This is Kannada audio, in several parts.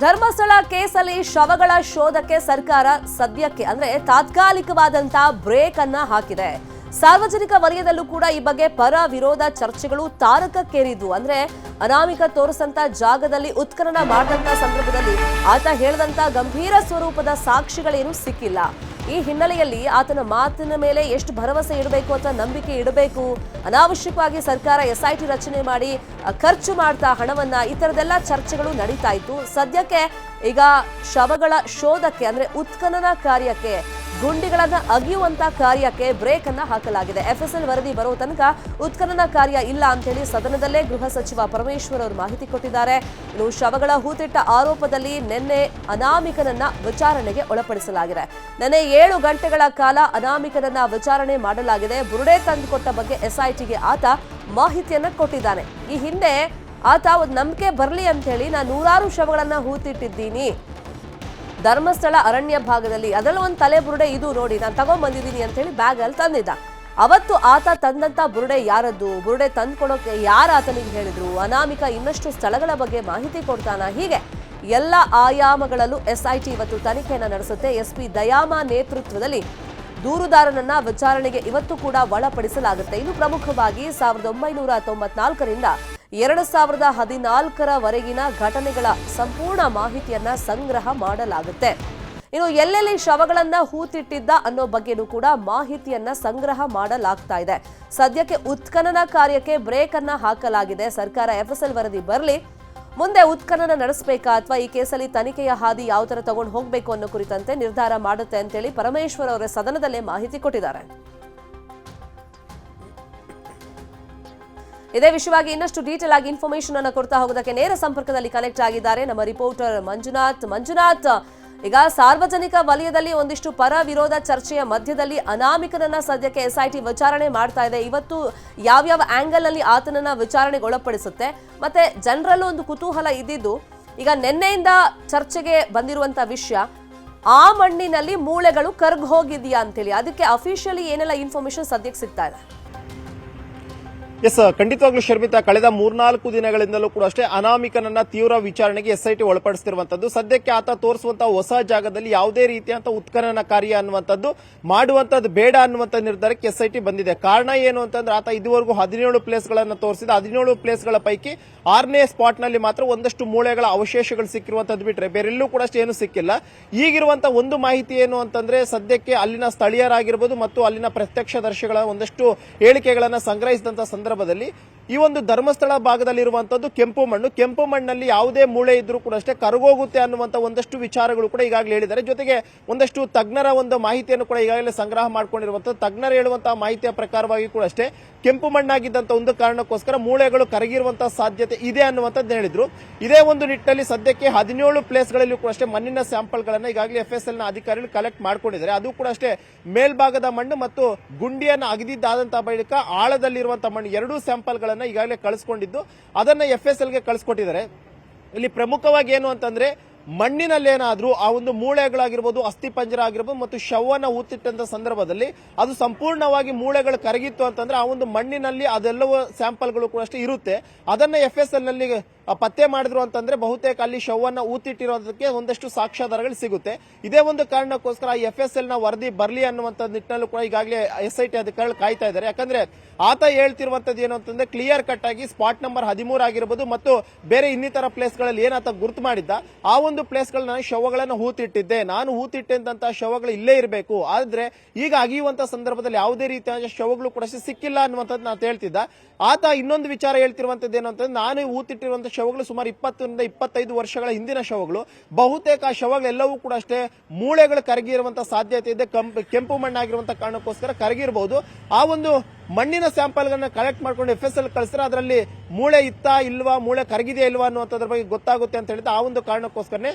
ಧರ್ಮಸ್ಥಳ ಕೇಸಲ್ಲಿ ಶವಗಳ ಶೋಧಕ್ಕೆ ಸರ್ಕಾರ ಸದ್ಯಕ್ಕೆ ಅಂದ್ರೆ ತಾತ್ಕಾಲಿಕವಾದಂತಹ ಬ್ರೇಕ್ ಅನ್ನ ಹಾಕಿದೆ. ಸಾರ್ವಜನಿಕ ವಲಯದಲ್ಲೂ ಕೂಡ ಈ ಬಗ್ಗೆ ಪರ ವಿರೋಧ ಚರ್ಚೆಗಳು ತಾರಕಕ್ಕೇರಿದ್ವು. ಅಂದ್ರೆ ಅನಾಮಿಕ ತೋರಿಸಂತ ಜಾಗದಲ್ಲಿ ಉತ್ಖನನ ಮಾಡಿದಂತ ಸಂದರ್ಭದಲ್ಲಿ ಆತ ಹೇಳಿದಂತ ಗಂಭೀರ ಸ್ವರೂಪದ ಸಾಕ್ಷಿಗಳೇನು ಸಿಕ್ಕಿಲ್ಲ. ಈ ಹಿನ್ನೆಲೆಯಲ್ಲಿ ಆತನ ಮಾತಿನ ಮೇಲೆ ಎಷ್ಟು ಭರವಸೆ ಇಡಬೇಕು ಅಥವಾ ನಂಬಿಕೆ ಇಡಬೇಕು, ಅನಾವಶ್ಯಕವಾಗಿ ಸರ್ಕಾರ ಎಸ್ಐಟಿ ರಚನೆ ಮಾಡಿ ಖರ್ಚು ಮಾಡ್ತಾ ಹಣವನ್ನ, ಈ ತರದೆಲ್ಲ ಚರ್ಚೆಗಳು ನಡೀತಾ ಇತ್ತು. ಸದ್ಯಕ್ಕೆ ಈಗ ಶವಗಳ ಶೋಧಕ್ಕೆ ಅಂದ್ರೆ ಉತ್ಖನನ ಕಾರ್ಯಕ್ಕೆ, ಗುಂಡಿಗಳನ್ನ ಅಗಿಯುವಂತ ಕಾರ್ಯಕ್ಕೆ ಬ್ರೇಕ್ ಅನ್ನ ಹಾಕಲಾಗಿದೆ. ಎಫ್ಎಸ್ಎಲ್ ವರದಿ ಬರೋ ತನಕ ಉತ್ಖನನ ಕಾರ್ಯ ಇಲ್ಲ ಅಂತ ಹೇಳಿ ಸದನದಲ್ಲೇ ಗೃಹ ಸಚಿವ ಪರಮೇಶ್ವರ್ ಅವರು ಮಾಹಿತಿ ಕೊಟ್ಟಿದ್ದಾರೆ. ಇನ್ನು ಶವಗಳ ಹೂತಿಟ್ಟ ಆರೋಪದಲ್ಲಿ ನಿನ್ನೆ ಅನಾಮಿಕನನ್ನ ವಿಚಾರಣೆಗೆ ಒಳಪಡಿಸಲಾಗಿದೆ. ನಿನ್ನೆ 7 ಗಂಟೆಗಳ ಕಾಲ ಅನಾಮಿಕನನ್ನ ವಿಚಾರಣೆ ಮಾಡಲಾಗಿದೆ. ಬುರುಡೆ ತಂದುಕೊಟ್ಟ ಬಗ್ಗೆ ಎಸ್ಐಟಿಗೆ ಆತ ಮಾಹಿತಿಯನ್ನ ಕೊಟ್ಟಿದ್ದಾನೆ. ಈ ಹಿಂದೆ ಆತ ಒಂದು ನಂಬಿಕೆ ಬರಲಿ ಅಂತ ಹೇಳಿ ನಾನು 100 ಶವಗಳನ್ನ ಹೂತಿಟ್ಟಿದ್ದೀನಿ ಧರ್ಮಸ್ಥಳ ಅರಣ್ಯ ಭಾಗದಲ್ಲಿ, ಅದರಲ್ಲಿ ಒಂದು ತಲೆ ಬುರುಡೆ ಇದು ನೋಡಿ ನಾನು ತಗೊಂಡ್ ಬಂದಿದ್ದೀನಿ ಅಂತ ಹೇಳಿ ಬ್ಯಾಗ್ ಅಲ್ಲಿ ತಂದಿದ್ದ. ಅವತ್ತು ಆತ ತಂದಂತ ಬುರುಡೆ ಯಾರದ್ದು, ಬುರುಡೆ ತಂದ್ಕೊಡೋಕೆ ಯಾರು ಆತನಿಗೆ ಹೇಳಿದ್ರು, ಅನಾಮಿಕ ಇನ್ನಷ್ಟು ಸ್ಥಳಗಳ ಬಗ್ಗೆ ಮಾಹಿತಿ ಕೊಡ್ತಾನ, ಹೀಗೆ ಎಲ್ಲ ಆಯಾಮಗಳಲ್ಲೂ ಎಸ್ಐಟಿ ಇವತ್ತು ತನಿಖೆಯನ್ನ ನಡೆಸುತ್ತೆ. ಎಸ್ಪಿ ದಯಾಮ ನೇತೃತ್ವದಲ್ಲಿ ದೂರುದಾರನನ್ನ ವಿಚಾರಣೆಗೆ ಇವತ್ತು ಕೂಡ ಒಳಪಡಿಸಲಾಗುತ್ತೆ. ಇನ್ನು ಪ್ರಮುಖವಾಗಿ 1994ರಿಂದ 2014ರವರೆಗಿನ ಘಟನೆಗಳ ಸಂಪೂರ್ಣ ಮಾಹಿತಿಯನ್ನ ಸಂಗ್ರಹ ಮಾಡಲಾಗುತ್ತೆ. ಇನ್ನು ಎಲ್ಲೆಲ್ಲಿ ಶವಗಳನ್ನ ಹೂತಿಟ್ಟಿದ್ದ ಅನ್ನೋ ಬಗ್ಗೆನೂ ಕೂಡ ಮಾಹಿತಿಯನ್ನ ಸಂಗ್ರಹ ಮಾಡಲಾಗ್ತಾ ಇದೆ. ಸದ್ಯಕ್ಕೆ ಉತ್ಖನನ ಕಾರ್ಯಕ್ಕೆ ಬ್ರೇಕ್ ಅನ್ನ ಹಾಕಲಾಗಿದೆ. ಸರ್ಕಾರ ಎಫ್ಎಸ್ಎಲ್ ವರದಿ ಬರಲಿ, ಮುಂದೆ ಉತ್ಖನನ ನಡೆಸಬೇಕಾ ಅಥವಾ ಈ ಕೇಸಲ್ಲಿ ತನಿಖೆಯ ಹಾದಿ ಯಾವ ತರ ತಗೊಂಡು ಹೋಗಬೇಕು ಅನ್ನೋ ಕುರಿತಂತೆ ನಿರ್ಧಾರ ಮಾಡುತ್ತೆ ಅಂತೇಳಿ ಪರಮೇಶ್ವರ್ ಅವರ ಸದನದಲ್ಲೇ ಮಾಹಿತಿ ಕೊಟ್ಟಿದ್ದಾರೆ. ಇದೇ ವಿಷಯವಾಗಿ ಇನ್ನಷ್ಟು ಡೀಟೇಲ್ ಆಗಿ ಇನ್ಫಾರ್ಮೇಶನ್ ಅನ್ನು ಕೊಡ್ತಾ ಹೋಗೋದಕ್ಕೆ ನೇರ ಸಂಪರ್ಕದಲ್ಲಿ ಕನೆಕ್ಟ್ ಆಗಿದ್ದಾರೆ ನಮ್ಮ ರಿಪೋರ್ಟರ್ ಮಂಜುನಾಥ್. ಈಗ ಸಾರ್ವಜನಿಕ ವಲಯದಲ್ಲಿ ಒಂದಿಷ್ಟು ಪರ ವಿರೋಧ ಚರ್ಚೆಯ ಮಧ್ಯದಲ್ಲಿ ಅನಾಮಿಕನನ್ನ ಸದ್ಯಕ್ಕೆ ಎಸ್ಐಟಿ ವಿಚಾರಣೆ ಮಾಡ್ತಾ ಇದೆ. ಇವತ್ತು ಯಾವ್ಯಾವ ಆಂಗಲ್ ಅಲ್ಲಿ ಆತನನ್ನ ವಿಚಾರಣೆಗೆ ಒಳಪಡಿಸುತ್ತೆ, ಮತ್ತೆ ಜನರಲ್ಲೂ ಒಂದು ಕುತೂಹಲ ಇದ್ದಿದ್ದು, ಈಗ ನಿನ್ನೆಯಿಂದ ಚರ್ಚೆಗೆ ಬಂದಿರುವಂತ ವಿಷಯ, ಆ ಮಣ್ಣಿನಲ್ಲಿ ಮೂಳೆಗಳು ಕರ್ಗ್ ಹೋಗಿದ್ಯಾ ಅಂತೇಳಿ, ಅದಕ್ಕೆ ಅಫಿಷಿಯಲಿ ಏನೆಲ್ಲ ಇನ್ಫಾರ್ಮೇಶನ್ ಸದ್ಯಕ್ಕೆ ಸಿಗ್ತಾ ಇದೆ? ಎಸ್, ಖಂಡಿತವಾಗ್ಲೂ ಶರ್ಮಿತಾ, ಕಳೆದ 3-4 ದಿನಗಳಿಂದಲೂ ಕೂಡ ಅಷ್ಟೇ ಅನಾಮಿಕನನ್ನ ತೀವ್ರ ವಿಚಾರಣೆಗೆ ಎಸ್ಐಟಿ ಒಳಪಡಿಸುತ್ತಿರುವಂತದ್ದು. ಸದ್ಯಕ್ಕೆ ಆತ ತೋರಿಸುವಂತಹ ಹೊಸ ಜಾಗದಲ್ಲಿ ಯಾವುದೇ ರೀತಿಯಂತ ಉತ್ಖನನ ಕಾರ್ಯ ಅನ್ನುವಂಥದ್ದು ಮಾಡುವಂತದ್ದು ಬೇಡ ಅನ್ನುವಂತ ನಿರ್ಧಾರಕ್ಕೆ ಎಸ್ಐಟಿ ಬಂದಿದೆ. ಕಾರಣ ಏನು ಅಂತಂದ್ರೆ, ಆತ ಇದುವರೆಗೂ 17 ಪ್ಲೇಸ್ಗಳನ್ನ ತೋರಿಸಿದ. 17 ಪ್ಲೇಸ್ಗಳ ಪೈಕಿ 6ನೇ ಸ್ಪಾಟ್ ನಲ್ಲಿ ಮಾತ್ರ ಒಂದಷ್ಟು ಮೂಳೆಗಳ ಅವಶೇಷಗಳು ಸಿಕ್ಕಿರುವಂತದ್ದು ಬಿಟ್ರೆ ಬೇರೆಲ್ಲೂ ಕೂಡ ಅಷ್ಟೇ ಏನು ಸಿಕ್ಕಿಲ್ಲ. ಈಗಿರುವಂತಹ ಒಂದು ಮಾಹಿತಿ ಏನು ಅಂತಂದ್ರೆ, ಸದ್ಯಕ್ಕೆ ಅಲ್ಲಿನ ಸ್ಥಳೀಯರಾಗಿರ್ಬೋದು ಮತ್ತು ಅಲ್ಲಿನ ಪ್ರತ್ಯಕ್ಷದರ್ಶಿಗಳ ಒಂದಷ್ಟು ಹೇಳಿಕೆಗಳನ್ನ ಸಂಗ್ರಹಿಸಿದಂತ ಸಂದರ್ಭದಲ್ಲಿ ಈ ಒಂದು ಧರ್ಮಸ್ಥಳ ಭಾಗದಲ್ಲಿರುವಂತದ್ದು ಕೆಂಪು ಮಣ್ಣಲ್ಲಿ ಯಾವುದೇ ಮೂಳೆ ಇದ್ರೂ ಕೂಡ ಅಷ್ಟೇ ಕರಗೋಗುತ್ತೆ ಅನ್ನುವಂತ ಒಂದಷ್ಟು ವಿಚಾರಗಳು ಕೂಡ ಈಗಾಗಲೇ ಹೇಳಿದ್ದಾರೆ. ಜೊತೆಗೆ ಒಂದಷ್ಟು ತಜ್ಞರ ಒಂದು ಮಾಹಿತಿಯನ್ನು ಕೂಡ ಈಗಾಗಲೇ ಸಂಗ್ರಹ ಮಾಡಿಕೊಂಡಿರುವಂತದ್ದು. ತಜ್ಞರು ಹೇಳುವಂತಹ ಮಾಹಿತಿಯ ಪ್ರಕಾರವಾಗಿ ಕೂಡ ಅಷ್ಟೇ ಕೆಂಪು ಮಣ್ಣಾಗಿದ್ದಂತ ಒಂದು ಕಾರಣಕ್ಕೋಸ್ಕರ ಮೂಳೆಗಳು ಕರಗಿರುವಂತಹ ಸಾಧ್ಯತೆ ಇದೆ ಅನ್ನುವಂಥದ್ದು ಹೇಳಿದ್ರು. ಇದೇ ಒಂದು ನಿಟ್ಟಿನಲ್ಲಿ ಸದ್ಯಕ್ಕೆ 17 ಪ್ಲೇಸ್ಗಳಲ್ಲಿ ಕೂಡ ಅಷ್ಟೇ ಮಣ್ಣಿನ ಸ್ಯಾಂಪಲ್ಗಳನ್ನ ಈಗಾಗಲೇ ಎಫ್ಎಸ್ಎಲ್ ನ ಅಧಿಕಾರಿಗಳು ಕಲೆಕ್ಟ್ ಮಾಡ್ಕೊಂಡಿದ್ದಾರೆ. ಅದು ಕೂಡ ಅಷ್ಟೇ ಮೇಲ್ಭಾಗದ ಮಣ್ಣು ಮತ್ತು ಗುಂಡಿಯನ್ನು ಅಗದಿದ್ದಾದಂತಹ ಬಳಿಕ ಆಳದಲ್ಲಿರುವಂತಹ ಮಣ್ಣು, 2 ಸ್ಯಾಂಪಲ್ಗಳನ್ನ ಈಗಾಗಲೇ ಕಳಿಸ್ಕೊಂಡಿದ್ದು ಅದನ್ನ ಎಫ್ಎಸ್ಎಲ್ಗೆ ಕಳಿಸ್ಕೊಟ್ಟಿದ್ದಾರೆ. ಇಲ್ಲಿ ಪ್ರಮುಖವಾಗಿ ಏನು ಅಂತಂದ್ರೆ, ಮಣ್ಣಿನಲ್ಲೇನಾದ್ರೂ ಆ ಒಂದು ಮೂಳೆಗಳಾಗಿರ್ಬೋದು, ಅಸ್ಥಿಪಂಜರ ಆಗಿರ್ಬೋದು ಮತ್ತು ಶವವನ್ನು ಊತಿಟ್ಟಂತ ಸಂದರ್ಭದಲ್ಲಿ ಅದು ಸಂಪೂರ್ಣವಾಗಿ ಮೂಳೆಗಳು ಕರಗಿತ್ತು ಅಂತಂದ್ರೆ ಆ ಒಂದು ಮಣ್ಣಿನಲ್ಲಿ ಅದೆಲ್ಲವೂ ಸ್ಯಾಂಪಲ್ಗಳು ಕೂಡ ಅಷ್ಟೇ ಇರುತ್ತೆ. ಅದನ್ನ ಎಫ್ಎಸ್ಎಲ್ ನಲ್ಲಿ ಪತ್ತೆ ಮಾಡಿದ್ರು ಅಂತಂದ್ರೆ ಬಹುತೇಕ ಅಲ್ಲಿ ಶವವನ್ನು ಊತಿಟ್ಟಿರೋದಕ್ಕೆ ಒಂದಷ್ಟು ಸಾಕ್ಷ್ಯಾಧಾರಗಳು ಸಿಗುತ್ತೆ. ಇದೇ ಒಂದು ಕಾರಣಕ್ಕೋಸ್ಕರ ಎಫ್ಎಸ್ಎಲ್ ನ ವರದಿ ಬರಲಿ ಅನ್ನುವಂತ ನಿಟ್ಟಿನಲ್ಲೂ ಕೂಡ ಈಗಾಗಲೇ ಎಸ್ಐಟಿ ಅಧಿಕಾರಿಗಳು ಕಾಯ್ತಾ ಇದ್ದಾರೆ. ಯಾಕಂದ್ರೆ ಆತ ಹೇಳ್ತಿರುವಂತದ್ದು ಏನು ಅಂತಂದ್ರೆ, ಕ್ಲಿಯರ್ ಕಟ್ ಆಗಿ ಸ್ಪಾಟ್ ನಂಬರ್ 13 ಆಗಿರ್ಬೋದು ಮತ್ತು ಬೇರೆ ಇನ್ನಿತರ ಪ್ಲೇಸ್ ಗಳಲ್ಲಿ ಏನಾತ ಗುರುತು ಮಾಡಿದ್ದ ಆ ಒಂದು ಪ್ಲೇಸ್ ಗಳನ್ನ ಶವಗಳನ್ನು ಹೂತಿಟ್ಟಿದ್ದೆ, ನಾನು ಹೂತಿಟ್ಟಂತಹ ಶವಗಳು ಇಲ್ಲೇ ಇರಬೇಕು, ಆದ್ರೆ ಈಗ ಅಗಿಯುವಂತಹ ಸಂದರ್ಭದಲ್ಲಿ ಯಾವುದೇ ರೀತಿಯ ಶವಗಳು ಕೂಡ ಸಿಕ್ಕಿಲ್ಲ ಅನ್ನುವಂಥದ್ದು ನಾನು ಹೇಳ್ತಿದ್ದ. ಆತ ಇನ್ನೊಂದು ವಿಚಾರ ಹೇಳ್ತಿರುವಂತದ್ದು ಏನು ಅಂತಂದ್ರೆ, ನಾನು ಹೂತಿಟ್ಟಿರುವಂತಹ ಶವಗಳು ಸುಮಾರು 20ರಿಂದ 25 ವರ್ಷಗಳ ಹಿಂದಿನ ಶವಗಳು, ಬಹುತೇಕ ಆ ಶವಗಳೆಲ್ಲವೂ ಕೂಡ ಅಷ್ಟೇ ಮೂಳೆಗಳು ಕರಗಿರುವಂತಹ ಸಾಧ್ಯತೆ ಇದೆ. ಕೆಂಪು ಮಣ್ಣಾಗಿರುವಂತಹ ಕಾರಣಕ್ಕೋಸ್ಕರ ಕರಗಿರಬಹುದು. ಆ ಒಂದು ಮಣ್ಣಿನ ಸ್ಯಾಂಪಲ್ ಗಳನ್ನ ಕಲೆಕ್ಟ್ ಮಾಡ್ಕೊಂಡು ಎಫ್ಎಸ್ಎಲ್ ಕಳಿಸಿದ್ರೆ ಅದರಲ್ಲಿ ಮೂಳೆ ಇತ್ತಾ ಇಲ್ವಾ, ಮೂಳೆ ಕರಗಿದೆಯಾ ಇಲ್ವಾ ಅನ್ನುವಂಥದ್ರ ಬಗ್ಗೆ ಗೊತ್ತಾಗುತ್ತೆ ಅಂತ ಹೇಳಿದ್ರೆ ಆ ಒಂದು ಕಾರಣಕ್ಕೋಸ್ಕರನೇ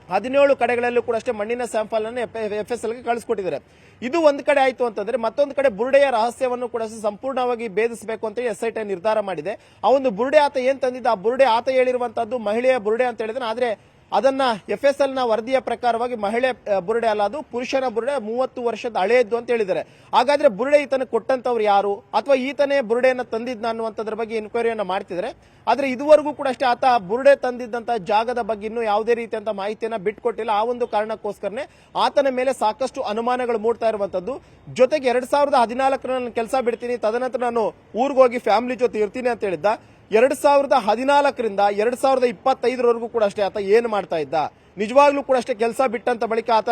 17 ಕಡೆಗಳಲ್ಲೂ ಕೂಡ ಅಷ್ಟೇ ಮಣ್ಣಿನ ಸ್ಯಾಂಪಲ್ ಅನ್ನು ಎಫ್ಎಸ್ಎಲ್ಗೆ ಕಳಿಸ್ಕೊಟ್ಟಿದ್ದಾರೆ. ಇದು ಒಂದು ಕಡೆ ಆಯ್ತು ಅಂತಂದ್ರೆ, ಮತ್ತೊಂದು ಕಡೆ ಬುರುಡೆಯ ರಹಸ್ಯವನ್ನು ಕೂಡ ಸಂಪೂರ್ಣವಾಗಿ ಭೇದಿಸಬೇಕು ಅಂತ ಎಸ್ಐಟಿ ನಿರ್ಧಾರ ಮಾಡಿದೆ. ಆ ಒಂದು ಬುರುಡೆ ಆತ ಏನ್ ತಂದಿದ್ದ, ಆ ಬುರುಡೆ ಆತ ಹೇಳಿರುವಂತದ್ದು ಮಹಿಳೆಯ ಬುರುಡೆ ಅಂತ ಹೇಳಿದ್ರೆ, ಆದ್ರೆ ಅದನ್ನ FSL ನ ವರದಿಯ ಪ್ರಕಾರವಾಗಿ ಮಹಿಳೆ ಬುರುಡೆ ಅಲ್ಲ, ಅದು ಪುರುಷನ ಬುರುಡೆ 30 ವರ್ಷದ ಹಳೆಯದ್ದು ಅಂತ ಹೇಳಿದ್ದಾರೆ. ಹಾಗಾದ್ರೆ ಬುರುಡೆ ಈತನ ಕೊಟ್ಟಂತವ್ರು ಯಾರು, ಅಥವಾ ಈತನೇ ಬುರುಡೆಯನ್ನ ತಂದಿದ್ನ ಅನ್ನುವಂಥದ್ರ ಬಗ್ಗೆ ಎನ್ಕ್ವೈರಿಯನ್ನ ಮಾಡ್ತಿದ್ರೆ. ಆದ್ರೆ ಇದುವರೆಗೂ ಕೂಡ ಅಷ್ಟೇ ಆತ ಬುರುಡೆ ತಂದಿದ್ದಂತ ಜಾಗದ ಬಗ್ಗೆ ಇನ್ನೂ ಯಾವುದೇ ರೀತಿಯಂತ ಮಾಹಿತಿಯನ್ನ ಬಿಟ್ಕೊಟ್ಟಿಲ್ಲ. ಆ ಒಂದು ಕಾರಣಕ್ಕೋಸ್ಕರನೇ ಆತನ ಮೇಲೆ ಸಾಕಷ್ಟು ಅನುಮಾನಗಳು ಮೂಡ್ತಾ ಇರುವಂತದ್ದು. ಜೊತೆಗೆ 2014 ನಾನು ಕೆಲಸ ಬಿಡ್ತೀನಿ, ತದನಂತರ ನಾನು ಊರಿಗೋಗಿ ಫ್ಯಾಮಿಲಿ ಜೊತೆ ಇರ್ತೀನಿ ಅಂತ ಹೇಳಿದ್ದ. 2014ರಿಂದ 2025ರವರೆಗೂ ಕೂಡ ಅಷ್ಟೇ ಆತ ಏನ್ ಮಾಡ್ತಾ ಇದ್ದ, ನಿಜವಾಗ್ಲೂ ಕೂಡ ಅಷ್ಟೇ ಕೆಲಸ ಬಿಟ್ಟಂತ ಬಳಿಕ ಆತ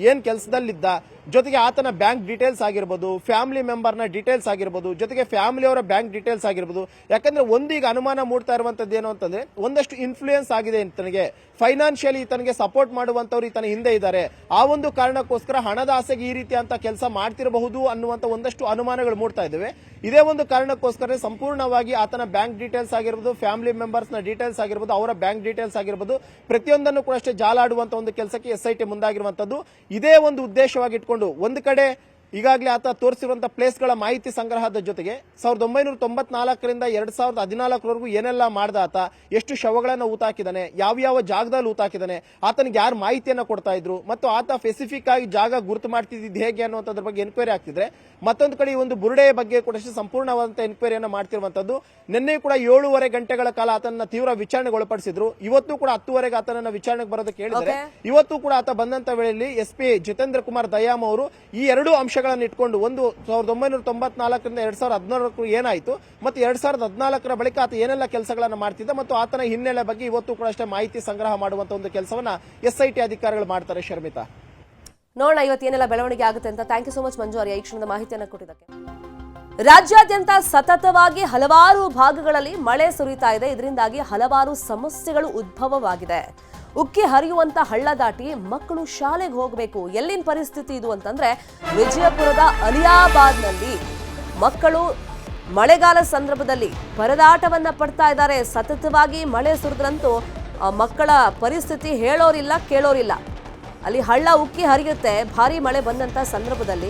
ಏನ್ ಕೆಲಸದಲ್ಲಿದ್ದ, ಜೊತೆಗೆ ಆತನ ಬ್ಯಾಂಕ್ ಡೀಟೇಲ್ಸ್ ಆಗಿರ್ಬೋದು, ಫ್ಯಾಮಿಲಿ ಮೆಂಬರ್ನ ಡೀಟೇಲ್ಸ್ ಆಗಿರ್ಬೋದು, ಜೊತೆಗೆ ಫ್ಯಾಮಿಲಿಯವರ ಬ್ಯಾಂಕ್ ಡೀಟೇಲ್ಸ್ ಆಗಿರ್ಬೋದು. ಯಾಕಂದ್ರೆ ಒಂದೀಗ ಅನುಮಾನ ಮೂಡ್ತಾ ಇರುವಂತದ್ದು ಏನು ಅಂತಂದ್ರೆ, ಒಂದಷ್ಟು ಇನ್ಫ್ಲೂಯೆನ್ಸ್ ಆಗಿದೆ ತನಗೆ, ಫೈನಾನ್ಷಿಯಲಿ ತನಗೆ ಸಪೋರ್ಟ್ ಮಾಡುವಂತವ್ರು ತನ್ನ ಹಿಂದೆ ಇದ್ದಾರೆ. ಆ ಒಂದು ಕಾರಣಕ್ಕೋಸ್ಕರ ಹಣದ ಆಸೆಗೆ ಈ ರೀತಿ ಅಂತ ಕೆಲಸ ಮಾಡ್ತಿರಬಹುದು ಅನ್ನುವಂತ ಒಂದಷ್ಟು ಅನುಮಾನಗಳು ಮೂಡ್ತಾ ಇದ್ದಾವೆ. ಇದೇ ಒಂದು ಕಾರಣಕ್ಕೋಸ್ಕರ ಸಂಪೂರ್ಣವಾಗಿ ಆತನ ಬ್ಯಾಂಕ್ ಡೀಟೇಲ್ಸ್ ಆಗಿರ್ಬೋದು, ಫ್ಯಾಮಿಲಿ ಮೆಂಬರ್ಸ್ ನ ಡೀಟೇಲ್ಸ್ ಆಗಿರ್ಬೋದು, ಅವರ ಬ್ಯಾಂಕ್ ಡೀಟೇಲ್ಸ್ ಆಗಿರ್ಬೋದು, ಪ್ರತಿಯೊಂದನ್ನು ಕೂಡ ಅಷ್ಟೇ ಜಾಲಾಡುವಂತ ಒಂದು ಕೆಲಸಕ್ಕೆ SIT ಮುಂದಾಗಿರುವಂತದ್ದು. ಇದೇ ಒಂದು ಉದ್ದೇಶವಾಗಿ ಇಟ್ಕೊಂಡು ಒಂದು ಕಡೆ ಈಗಾಗಲೇ ಆತ ತೋರಿಸಿರುವಂತಹ ಪ್ಲೇಸ್ಗಳ ಮಾಹಿತಿ ಸಂಗ್ರಹದ ಜೊತೆಗೆ 1994ರಿಂದ 2014ವರೆಗೂ ಏನೆಲ್ಲ ಮಾಡ್ದ ಆತ, ಎಷ್ಟು ಶವಗಳನ್ನು ಊತಾಕಿದಾನೆ, ಯಾವ ಜಾಗದಲ್ಲಿ ಊತಾಕಿದಾನೆ, ಆತನಿಗೆ ಯಾರು ಮಾಹಿತಿಯನ್ನ ಕೊಡ್ತಾ ಇದ್ರು, ಮತ್ತು ಆತ ಸ್ಪೆಸಿಫಿಕ್ ಆಗಿ ಜಾಗ ಗುರುತು ಮಾಡ್ತಿದ್ದು ಹೇಗೆ ಅನ್ನುವಂಥದ್ರ ಬಗ್ಗೆ ಎನ್ಕ್ವೈರಿ ಆಗ್ತಿದ್ರೆ, ಮತ್ತೊಂದು ಕಡೆ ಈ ಒಂದು ಬುರುಡೆಯ ಬಗ್ಗೆ ಕೂಡ ಸಂಪೂರ್ಣವಾದಂತಹ ಎನ್ಕ್ವೈರಿಯನ್ನ ಮಾಡ್ತಿರುವಂತದ್ದು. ನಿನ್ನೆ ಕೂಡ 7.5 ಗಂಟೆಗಳ ಕಾಲ ಆತನ ತೀವ್ರ ವಿಚಾರಣೆಗೆ ಒಳಪಡಿಸಿದ್ರು. ಇವತ್ತು ಕೂಡ 10ವರೆಗೆ ಆತನನ್ನ ವಿಚಾರಣೆಗೆ ಬರೋದಕ್ಕೆ ಹೇಳಿದರೆ, ಇವತ್ತು ಕೂಡ ಆತ ಬಂದಂತ ವೇಳೆಯಲ್ಲಿ SP ಜಿತೇಂದ್ರ ಕುಮಾರ್ ದಯಾಮ್ ಅವರು ಈ ಎರಡು ಅಂಶಗಳನ್ನು ಇಟ್ಕೊಂಡು, ಒಂದು 1994ರಿಂದ 2016 ಏನಾಯ್ತು, ಮತ್ತು 2014 ಬಳಿಕ ಆತ ಏನೆಲ್ಲ ಕೆಲಸಗಳನ್ನ ಮಾಡ್ತಿದ್ದ, ಮತ್ತು ಆತನ ಹಿನ್ನೆಲೆ ಬಗ್ಗೆ ಇವತ್ತು ಕೂಡ ಅಷ್ಟೇ ಮಾಹಿತಿ ಸಂಗ್ರಹ ಮಾಡುವಂತ ಒಂದು ಕೆಲಸವನ್ನ SIT ಅಧಿಕಾರಿಗಳು ಮಾಡ್ತಾರೆ. ಶರ್ಮಿತಾ, ನೋಡೋಣ ಇವತ್ತು ಏನೆಲ್ಲ ಬೆಳವಣಿಗೆ ಆಗುತ್ತೆ ಅಂತ. ಥ್ಯಾಂಕ್ ಯು ಸೋ ಮಚ್ ಮಂಜು ಅವರೇ ಈ ಕ್ಷಣದ ಮಾಹಿತಿಯನ್ನು ಕೊಟ್ಟಿದ್ದಕ್ಕೆ. ರಾಜ್ಯಾದ್ಯಂತ ಸತತವಾಗಿ ಹಲವಾರು ಭಾಗಗಳಲ್ಲಿ ಮಳೆ ಸುರಿತಾ ಇದೆ. ಇದರಿಂದಾಗಿ ಹಲವಾರು ಸಮಸ್ಯೆಗಳು ಉದ್ಭವವಾಗಿದೆ. ಉಕ್ಕಿ ಹರಿಯುವಂತ ಹಳ್ಳ ದಾಟಿ ಮಕ್ಕಳು ಶಾಲೆಗೆ ಹೋಗಬೇಕು. ಎಲ್ಲಿನ ಪರಿಸ್ಥಿತಿ ಇದು ಅಂತಂದ್ರೆ, ವಿಜಯಪುರದ ಅಲಿಯಾಬಾದ್ನಲ್ಲಿ ಮಕ್ಕಳು ಮಳೆಗಾಲ ಸಂದರ್ಭದಲ್ಲಿ ಪರದಾಟವನ್ನ ಪಡ್ತಾ ಇದ್ದಾರೆ. ಸತತವಾಗಿ ಮಳೆ ಸುರಿದ್ರಂತೂ ಮಕ್ಕಳ ಪರಿಸ್ಥಿತಿ ಹೇಳೋರಿಲ್ಲ ಕೇಳೋರಿಲ್ಲ. ಅಲ್ಲಿ ಹಳ್ಳ ಉಕ್ಕಿ ಹರಿಯುತ್ತೆ. ಭಾರಿ ಮಳೆ ಬಂದಂತ ಸಂದರ್ಭದಲ್ಲಿ